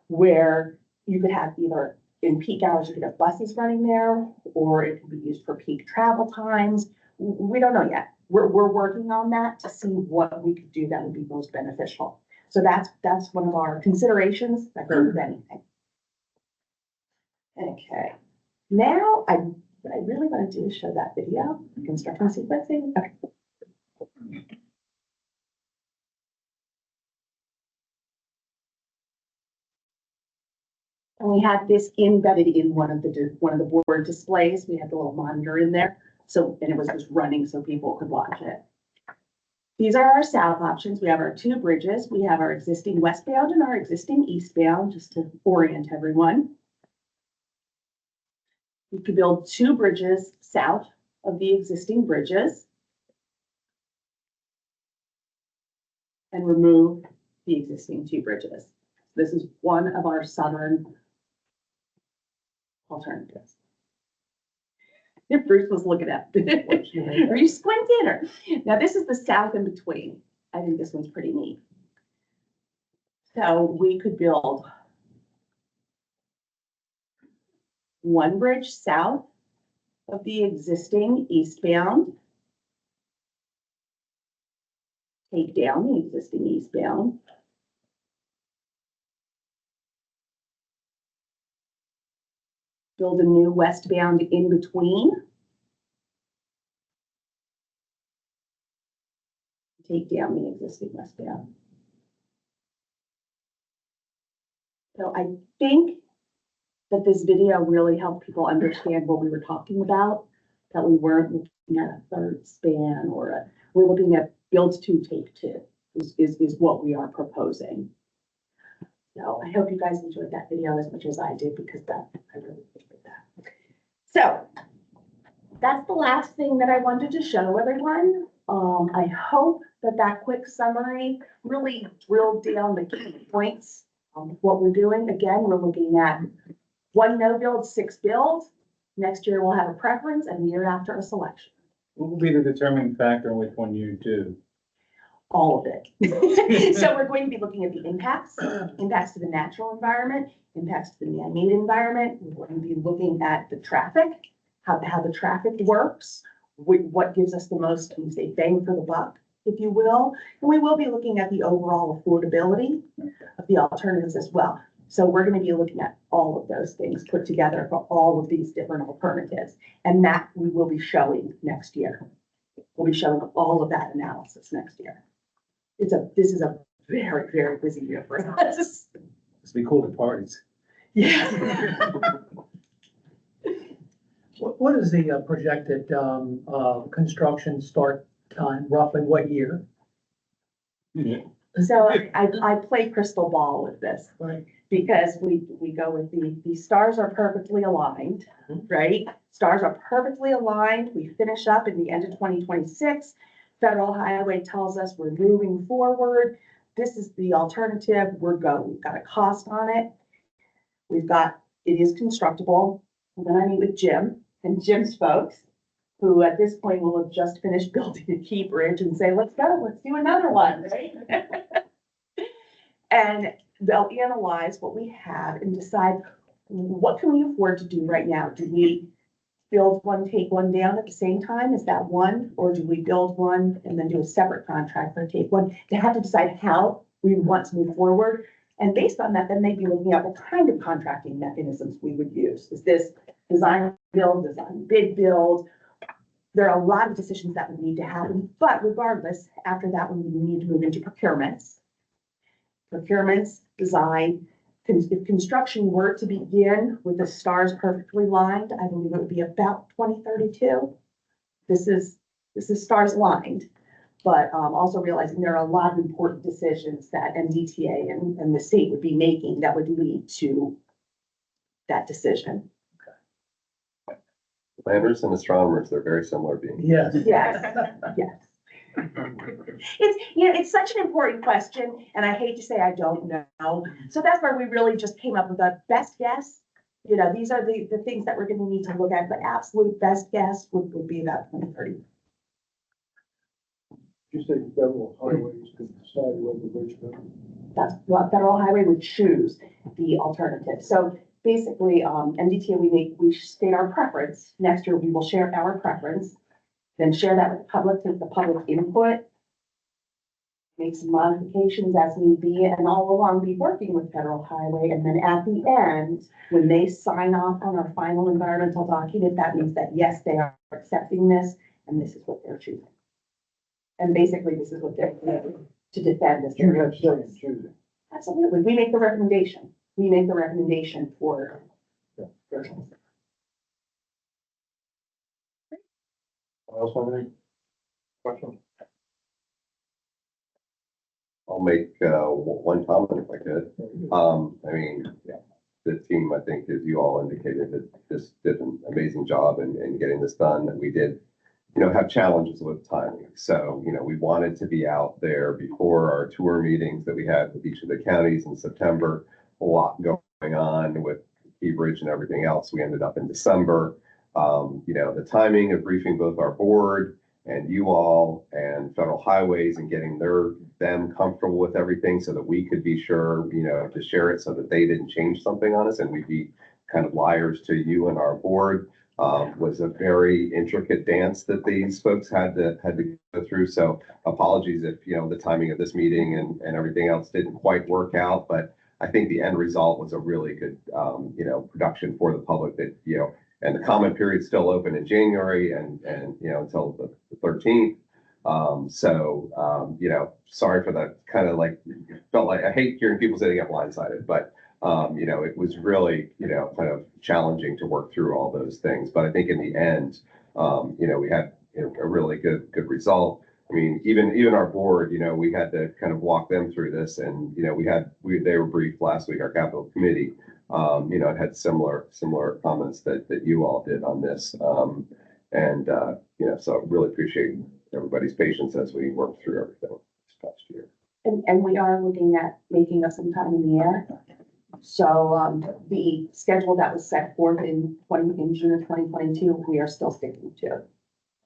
where you could have either in peak hours, you could have buses running there, or it could be used for peak travel times. We don't know yet. We're working on that to see what we could do that would be most beneficial. So that's one of our considerations that goes with anything. Okay, now what I really want to do is show that video, construction sequencing. Okay. And we had this embedded in one of the board displays. We had the little monitor in there. So, and it was just running so people could watch it. These are our south options. We have our 2 bridges. We have our existing westbound and our existing eastbound, just to orient everyone. We could build 2 bridges south of the existing bridges and remove the existing 2 bridges. This is one of our southern alternatives. If Bruce was looking at it, are you squinting or? Now this is the south in between. I think this one's pretty neat. So we could build 1 bridge south of the existing eastbound. Take down the existing eastbound. Build a new westbound in between. Take down the existing westbound. So I think that this video really helped people understand what we were talking about, that we weren't looking at a 3rd span or we're looking at build 2, take 2 is what we are proposing. So I hope you guys enjoyed that video as much as I did, because I really enjoyed that. So that's the last thing that I wanted to show everyone. I hope that quick summary really drilled down the key points of what we're doing. Again, we're looking at 1 no build, 6 build. Next year we'll have a preference, and the year after a selection. What will be the determining factor in which one you do? All of it. So we're going to be looking at the impacts to the natural environment, impacts to the man-made environment. We're going to be looking at the traffic, how the traffic works, what gives us the most, say, bang for the buck, if you will. And we will be looking at the overall affordability of the alternatives as well. So we're going to be looking at all of those things put together for all of these different alternatives. And that we will be showing next year. We'll be showing all of that analysis next year. This is a very, very busy year for us. It's be cool at parties. Yeah. What is the projected construction start time, roughly what year? So I play crystal ball with this. Right. Because we go with the stars are perfectly aligned, right? Stars are perfectly aligned. We finish up in the end of 2026. Federal Highway tells us we're moving forward. This is the alternative. We're going. We've got a cost on it. It is constructible. And then I meet with Jim and Jim's folks, who at this point will have just finished building a key bridge and say, let's go, let's do another one, right? And they'll analyze what we have and decide what can we afford to do right now? Do we build one, take one down at the same time? Is that one? Or do we build one and then do a separate contract for take one? They have to decide how we want to move forward. And based on that, then they'd be looking at what kind of contracting mechanisms we would use. Is this design build, design bid build? There are a lot of decisions that would need to happen, but regardless, after that, we need to move into procurements. Procurements, design. If construction were to begin with the stars perfectly lined, I believe it would be about 2032. This is stars aligned, but also realizing there are a lot of important decisions that MDTA and the state would be making that would lead to that decision. Planners and astronomers, they're very similar beings. Yes. Yes, yes. It's such an important question, and I hate to say I don't know. So that's where we really just came up with a best guess. These are the things that we're gonna need to look at, but absolute best guess would be about 2030. You say federal highways could decide whether the bridge goes. That's what Federal Highway would choose the alternative. So basically, MDTA, we state our preference. Next year, we will share our preference, then share that with the public, take the public input, make some modifications as need be, and all along be working with Federal Highway. And then at the end, when they sign off on our final environmental document, that means that yes, they are accepting this, and this is what they're choosing. And basically, this is what they're doing to defend this. You have say in choosing. Absolutely. We make the recommendation. We make the recommendation for. Anyone else have any questions? I'll make one comment if I could. The team, I think, as you all indicated, that just did an amazing job in getting this done. And we did, have challenges with timing. So, we wanted to be out there before our tour meetings that we had with each of the counties in September. A lot going on with Key Bridge and everything else. We ended up in December. The timing of briefing both our board and you all and Federal Highways and getting them comfortable with everything so that we could be sure, to share it so that they didn't change something on us and we'd be kind of liars to you and our board, was a very intricate dance that these folks had to go through. So apologies if, the timing of this meeting and everything else didn't quite work out, but I think the end result was a really good, production for the public that, and the comment period's still open in January and until the 13th. Sorry for that kind of felt like I hate hearing people say they get blindsided, but it was really, kind of challenging to work through all those things. But I think in the end, we had a really good result. I mean, even our board, we had to kind of walk them through this and, they were briefed last week, our capital committee, it had similar comments that you all did on this. So I really appreciate everybody's patience as we work through everything this past year. And we are looking at making up some time in the air. So the schedule that was set forth in June of 2022, we are still sticking to.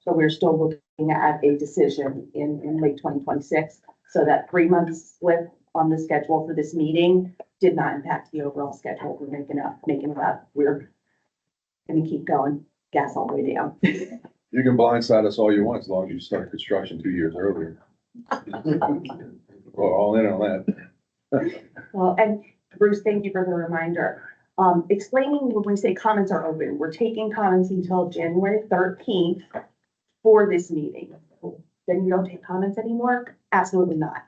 So we're still looking at a decision in late 2026. So that 3-month slip on the schedule for this meeting did not impact the overall schedule. We're making it up. We're going to keep going, gas all the way down. You can blindside us all you want as long as you start construction 2 years earlier. We're all in on that. Well, and Bruce, thank you for the reminder. Explaining when we say comments are open, we're taking comments until January 13th for this meeting. Then you don't take comments anymore? Absolutely not.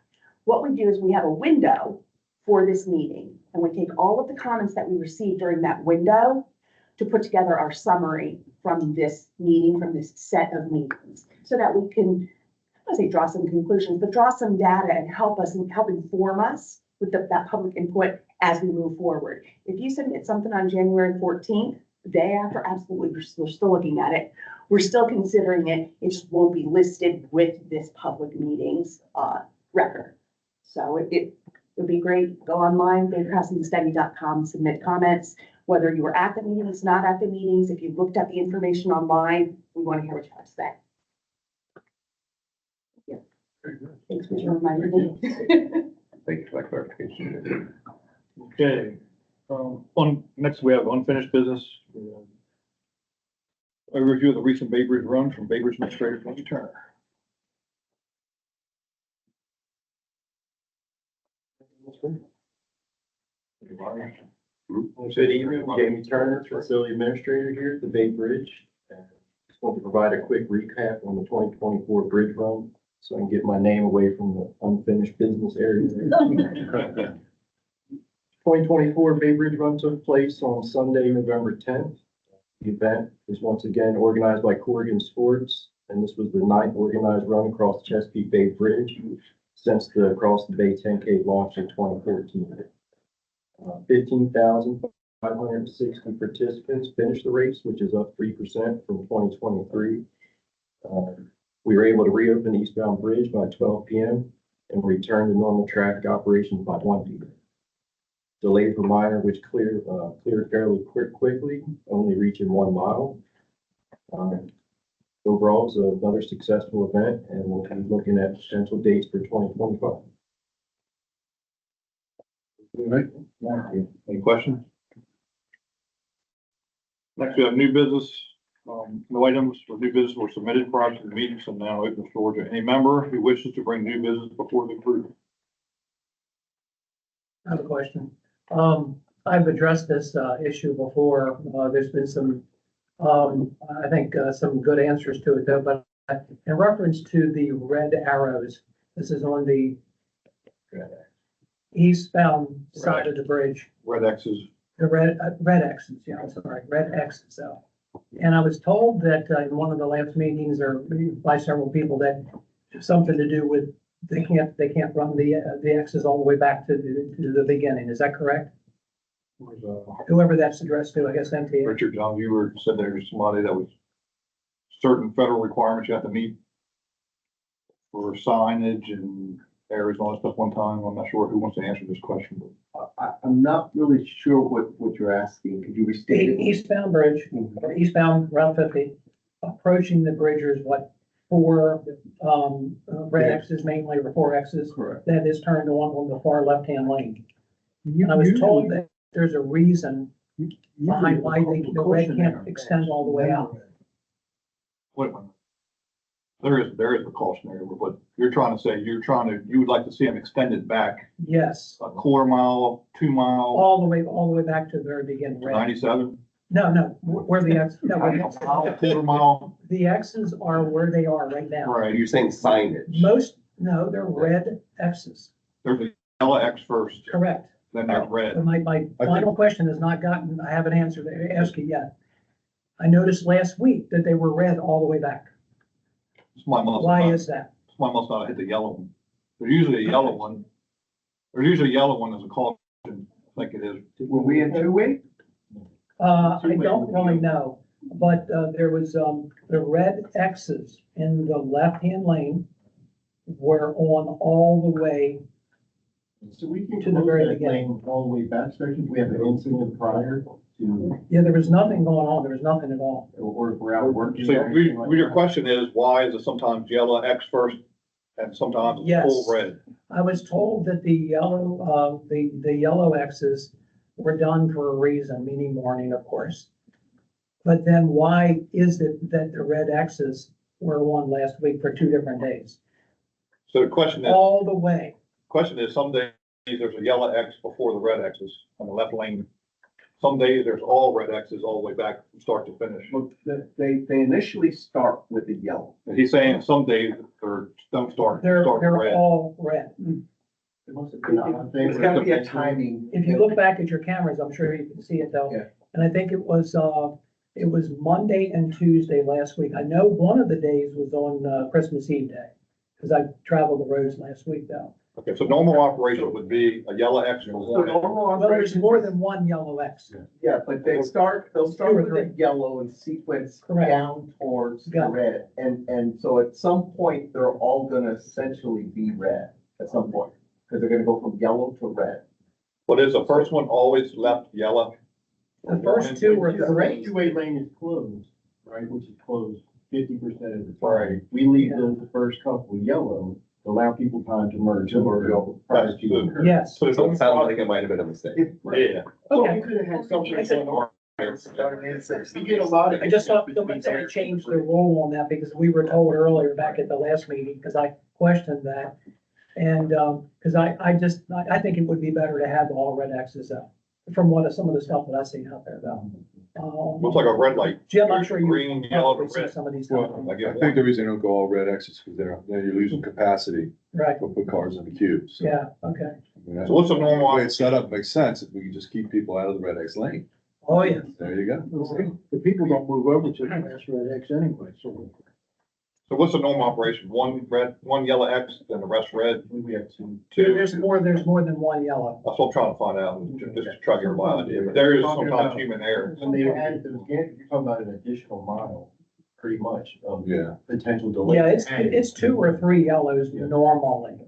What we do is we have a window for this meeting, and we take all of the comments that we received during that window to put together our summary from this meeting, from this set of meetings, so that we can, I don't say draw some conclusions, but draw some data and help inform us with that public input as we move forward. If you submit something on January 14th, the day after, absolutely, we're still looking at it. We're still considering it. It just won't be listed with this public meetings record. So it would be great. Go online, baycrossingstudy.com, submit comments, whether you were at the meetings, not at the meetings. If you looked at the information online, we want to hear what you have to say. Yeah. Thanks for reminding me. Thank you for that clarification. Okay, next we have unfinished business. A review of the recent Bay Bridge run from Bay Bridge Administrator Jamie Turner. Good evening, Jamie Turner, Facility Administrator here at the Bay Bridge. Just want to provide a quick recap on the 2024 bridge run, so I can get my name away from the unfinished business area. 2024 Bay Bridge run took place on Sunday, November 10th. The event was once again organized by Corrigan Sports, and this was the 9th organized run across the Chesapeake Bay Bridge since the Across the Bay 10K launched in 2014. 15,560 participants finished the race, which is up 3% from 2023. We were able to reopen the eastbound bridge by 12 p.m. and return to normal traffic operations by 1 p.m. Delays were minor, which cleared fairly quickly, only reaching 1 mile. Overall, it was another successful event, and we'll be looking at potential dates for 2025. All right. Any questions? Next, we have new business. No items for new business were submitted prior to the meeting, so now open the floor to any member who wishes to bring new business before the group. I have a question. I've addressed this issue before. There's been some, I think, some good answers to it though, but in reference to the red arrows, this is on the eastbound side of the bridge. Red X's. The red X's, yeah, I'm sorry, red X's. So, and I was told that in one of the last meetings or by several people that something to do with they can't run the X's all the way back to the beginning. Is that correct? Whoever that's addressed to, I guess MTA. Richard John, you said there was somebody that was certain federal requirements you have to meet for signage and areas and all that stuff one time. I'm not sure who wants to answer this question, but. I'm not really sure what you're asking. Could you restate it? Eastbound bridge, or eastbound Route 50, approaching the bridge is what, 4 red X's mainly, or 4 X's. Correct. That is turned on the far left-hand lane. And I was told that there's a reason behind why the red can't extend all the way out. Wait a minute. There is a cautionary, but you're trying to say, you would like to see them extended back Yes, a quarter mile, 2 mile, all the way back to the very beginning. Red. 97, No, where the X, no, where quarter mile. the X's are where they are right now. Right. You're saying signage? No, they're red X's. There's a yellow X first, Correct. then there's red. But my final question has not gotten, I haven't answered it, asked it yet. I noticed last week that they were red all the way back. Why is that? Someone must not have hit the yellow one. There's usually a yellow one. There's usually a yellow one as a caution, I think it is. Were we in two-way? I don't really know, but there was, the red X's in the left-hand lane were on all the way. So we can To the very beginning. all the way back, especially if we have an incident prior to, Yeah, there was nothing going on. There was nothing at all. or if we're out working. So or anything like your that. question is, why is it sometimes yellow X first and sometimes it's Yes. full red? I was told that the yellow X's were done for a reason, meaning warning, of course. But then why is it that the red X's were on last week for 2 different days? So the question is, All the way. some days there's a yellow X before the red X's on the left lane. some days there's all red X's all the way back from start to finish. Look, they initially start with the yellow. And he's saying some days don't start They're red. all red. There's gotta be a timing. If you look back at your cameras, I'm sure you can see it though. Yeah. And I think it was Monday and Tuesday last week. I know one of the days was on, Christmas Eve day, because I traveled the roads last week though. Okay, so normal operation would be a yellow X for So one. normal Well, there's operation, more than one yellow X. yeah, but they'll start Two or with three. the yellow and sequence Correct. down towards the Got it. red. And so at some point, they're all gonna essentially be red at some point, because they're gonna go from yellow to red. But is the first one always left yellow? The first two were The three. two-way lane is closed, right, which is closed 50% of the Right. time. We leave those the first couple yellow, to allow people time to merge or go prior That's to. good. Yes. So So it sounds like it might have been a mistake. Yeah. Okay. You could have had something I said- going on. We get a lot of. I just thought somebody changed the rule on that because we were told earlier back at the last meeting, because I questioned that. And, because I think it would be better to have all red X's out, from some of the stuff that I've seen out there though. Looks like a red light. Jim, I'm sure you. Green, yellow, probably see red. some of these. Well, things. I I get think the reason they don't go all red X's because then you're losing capacity Right, to put cars in the queue. So, yeah, okay. I mean, that's So what's the the normal, way it's set up makes sense if we can just keep people out of the red X lane. Oh, yeah. There you go. The people don't move over to the last red X anyway, so. so what's the normal operation? One red, one yellow X, then the rest red? We have two. There's more than one yellow. That's what I'm trying to find out, just to try to get a wild idea, but there is sometimes human error. When they added those gantries, you're talking about an additional mile, pretty much, of Yeah. potential delay. Yeah, it's 2 or 3 yellows normally.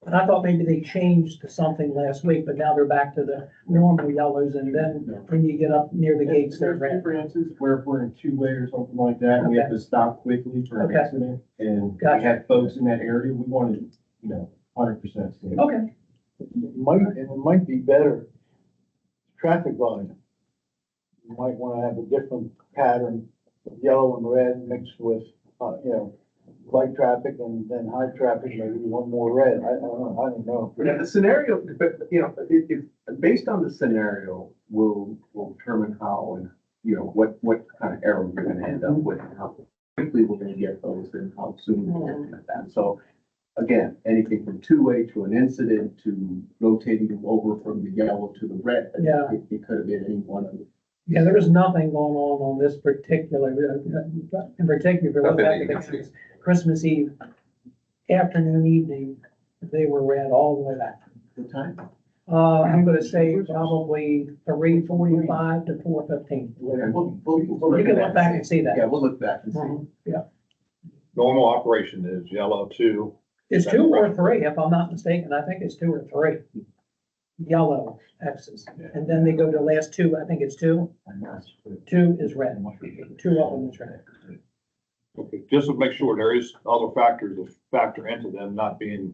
And I thought maybe they changed to something last week, but now they're back to the normal yellows, and then when you get up near the gates, they're There's red. differences where if we're in two-way or something like that, we have to stop quickly for an Okay. accident. And we Gotcha. had folks in that area, we wanted, 100% safe. Okay, It might be better traffic volume. You might wanna have a different pattern of yellow and red mixed with, light traffic and then high traffic, maybe one more red. I don't know. Yeah, the scenario, but, based on the scenario, will determine how and, what kind of error we're gonna end up with, and how quickly we're gonna get those and how soon we're gonna get that. So, again, anything from two-way to an incident to rotating them over from the yellow to the red. Yeah. It could have been any one of them. yeah, there was nothing going on this particular, in particular, if you look Nothing that back you at can see. the Christmas Eve, afternoon, evening, they were red all the way back. The time? I'm gonna say probably 3:45 to 4:15. We'll You look can at look back and see that. Yeah, we'll look back and see. Mhm, yeah. Normal operation is yellow 2. It's 2 or 3, if I'm not mistaken. I think it's 2 or 3 yellow X's. And then they go to the last 2, I think it's 2. I'm not sure. 2 is red. 2 of them is red. Okay, just to make sure there is other factors that factor into them not being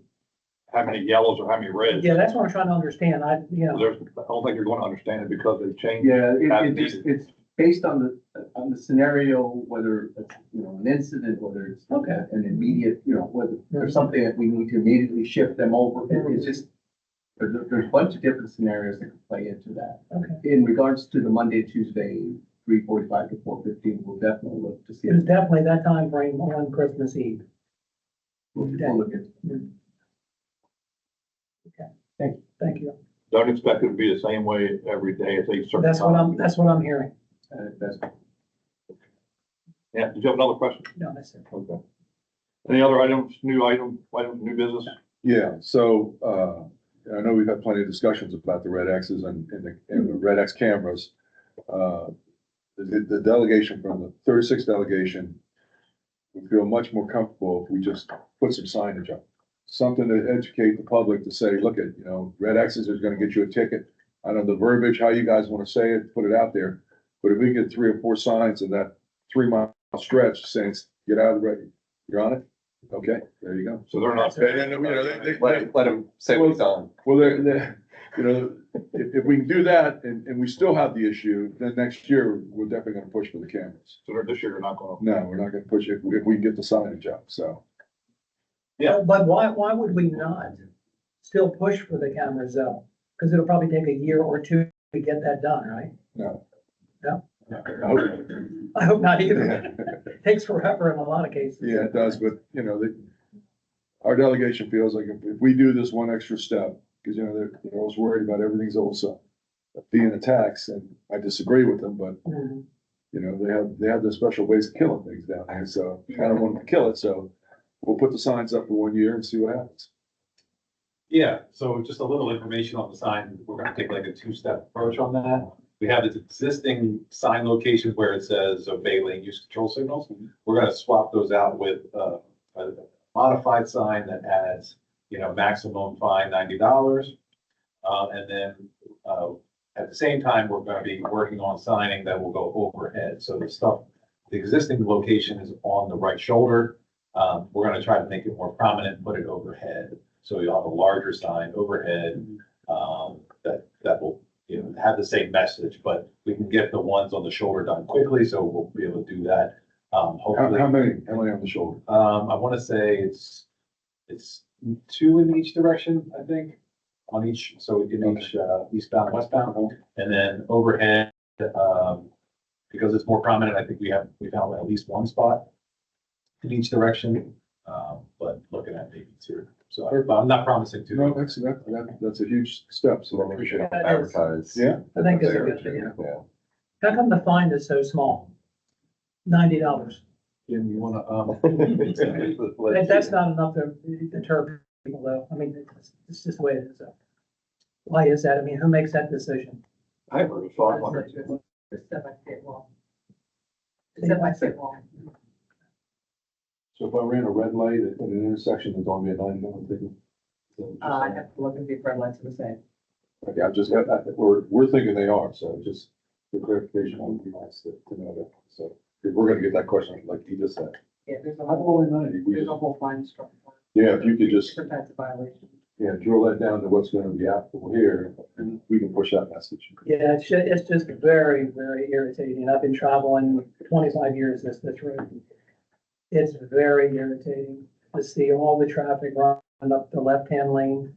how many yellows or how many reds. Yeah, that's what I'm trying to understand. I There's, I don't think you're going to understand it because they've changed. Yeah, Have it's based on the scenario, whether it's, an incident, whether it's Okay. an immediate, whether there's something that we need to immediately shift them over. It's just, there's a bunch of different scenarios that can play into that. Okay. In regards to the Monday, Tuesday, 3:45 to 4:15, we'll definitely look to see. It was definitely that time frame on Christmas Eve. We'll look at. Thank you. Don't expect it to be the same way every day at a certain That's what time. that's what I'm hearing. That's Yeah, did you have another question? No, that's it. Okay. Any other items, new business? Yeah, so, I know we've had plenty of discussions about the red X's and the red X cameras. The delegation from the 36th delegation would feel much more comfortable if we just put some signage up. Something to educate the public to say, look at, red X's is gonna get you a ticket. I don't know the verbiage, how you guys wanna say it, put it out there. But if we get 3 or 4 signs in that 3-mile stretch saying, get out of the red, you're on it? Okay, there you go. So they're not. And then, they, Let him say what he's on. well, if we can do that and we still have the issue, then next year, we're definitely gonna push for the cameras. So this year you're not going to. No, we're not gonna push it if we can get the signage up, so. Yeah. But why would we not still push for the cameras though? Because it'll probably take a year or 2 get that done, right? No. No? I hope not. I hope not either. Takes forever in a lot of cases. Yeah, it does, but you know, our delegation feels like if we do this one extra step, because you know, they're always worried about everything's also being a tax, and I disagree with them, but Mhm. you know, they have their special ways of killing things down there, so I don't want them to kill it, so we'll put the signs up for 1 year and see what happens. Yeah, so just a little information on the sign. We're gonna take like a two-step approach on that. We have this existing sign locations where it says obey lane use control signals. We're gonna swap those out with a modified sign that adds, you know, maximum fine $90. And then at the same time, we're gonna be working on signing that will go overhead. So the existing location is on the right shoulder. We're gonna try to make it more prominent, and put it overhead. So you'll have a larger sign overhead, that will, you know, have the same message, but we can get the ones on the shoulder done quickly, so we'll be able to do that. Hopefully. How many on the shoulder? I wanna say it's 2 in each direction, I think, on each, so in each, eastbound, westbound, and then overhead, because it's more prominent, I think we found at least 1 spot in each direction, but looking at maybe 2. So I'm not promising 2. No, that's a huge step, so I We appreciate should it. advertise. Yeah. I think it's a there, good thing. too. Yeah. How come the fine is so small? $90. Jim, you wanna, That's not enough to deter people though. I mean, it's just the way it is. Why is that? I mean, who makes that decision? I heard 500. Step by state law. Step by state law. So if I ran a red light at an intersection, there's only a $90 ticket. I have to look and see if red lights are the same. Okay, we're thinking they are, so just for clarification, I would be nice to know that. So if we're gonna get that question, like he just said. Yeah, there's a I've whole, only 90. We there's just- a whole fine structure. Yeah, if you could just, Different types of violations. yeah, drill that down to what's gonna be applicable here, and we can push that message. Yeah, it's just very, very irritating. I've been traveling 25 years this road. It's very irritating to see all the traffic run up the left-hand lane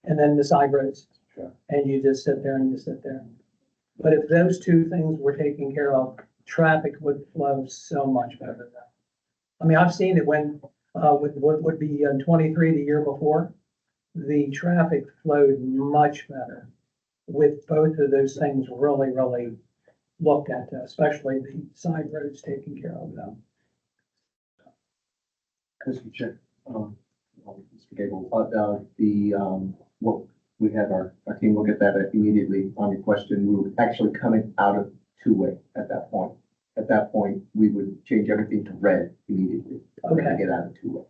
and then the side roads. Sure. And you just sit there and you sit there. But if those two things were taken care of, traffic would flow so much better. I mean, I've seen it when, with what would be 23 the year before, the traffic flowed much better with both of those things really, really looked at, especially the side roads taken care of them. Mr. Chair, Mr. Gable, what we had our team look at that immediately on your question. We were actually coming out of two-way at that point. At that point, we would change everything to red immediately. Okay. To get out of two-way.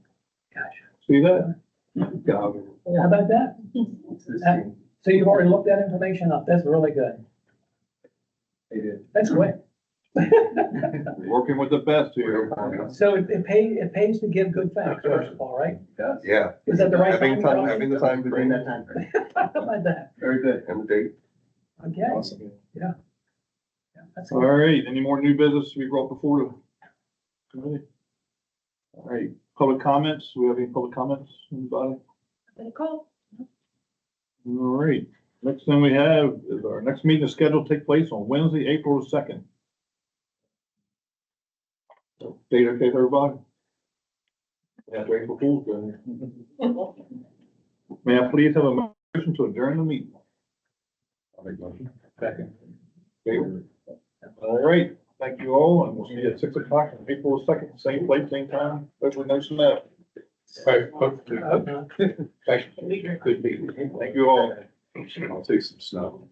Gotcha. See that? How about that? It's the same. So you've already looked that information up. That's really good. They did. That's quick. Working with the best here. So it pays to give good facts, first of all, right? Yeah. Is that the right Having time? having the time to Within do that time frame. How about that? Very good. and the date. Okay. Awesome. Yeah, that's All good. right, any more new business to be brought before the committee? All right, public comments, do we have any public comments, anybody? Cool. All right, next thing we have is our next meeting is scheduled to take place on Wednesday, April 2nd. Date okay, everybody? Yeah, April Fool's Day. May I please have a motion to adjourn the meeting? I'll make a motion. Second. Favor? All right, thank you all, and we'll see you at 6 o'clock on April 2nd, same place, same time, hopefully no snow. Okay. Could be. Thank you all. I'll take some snow.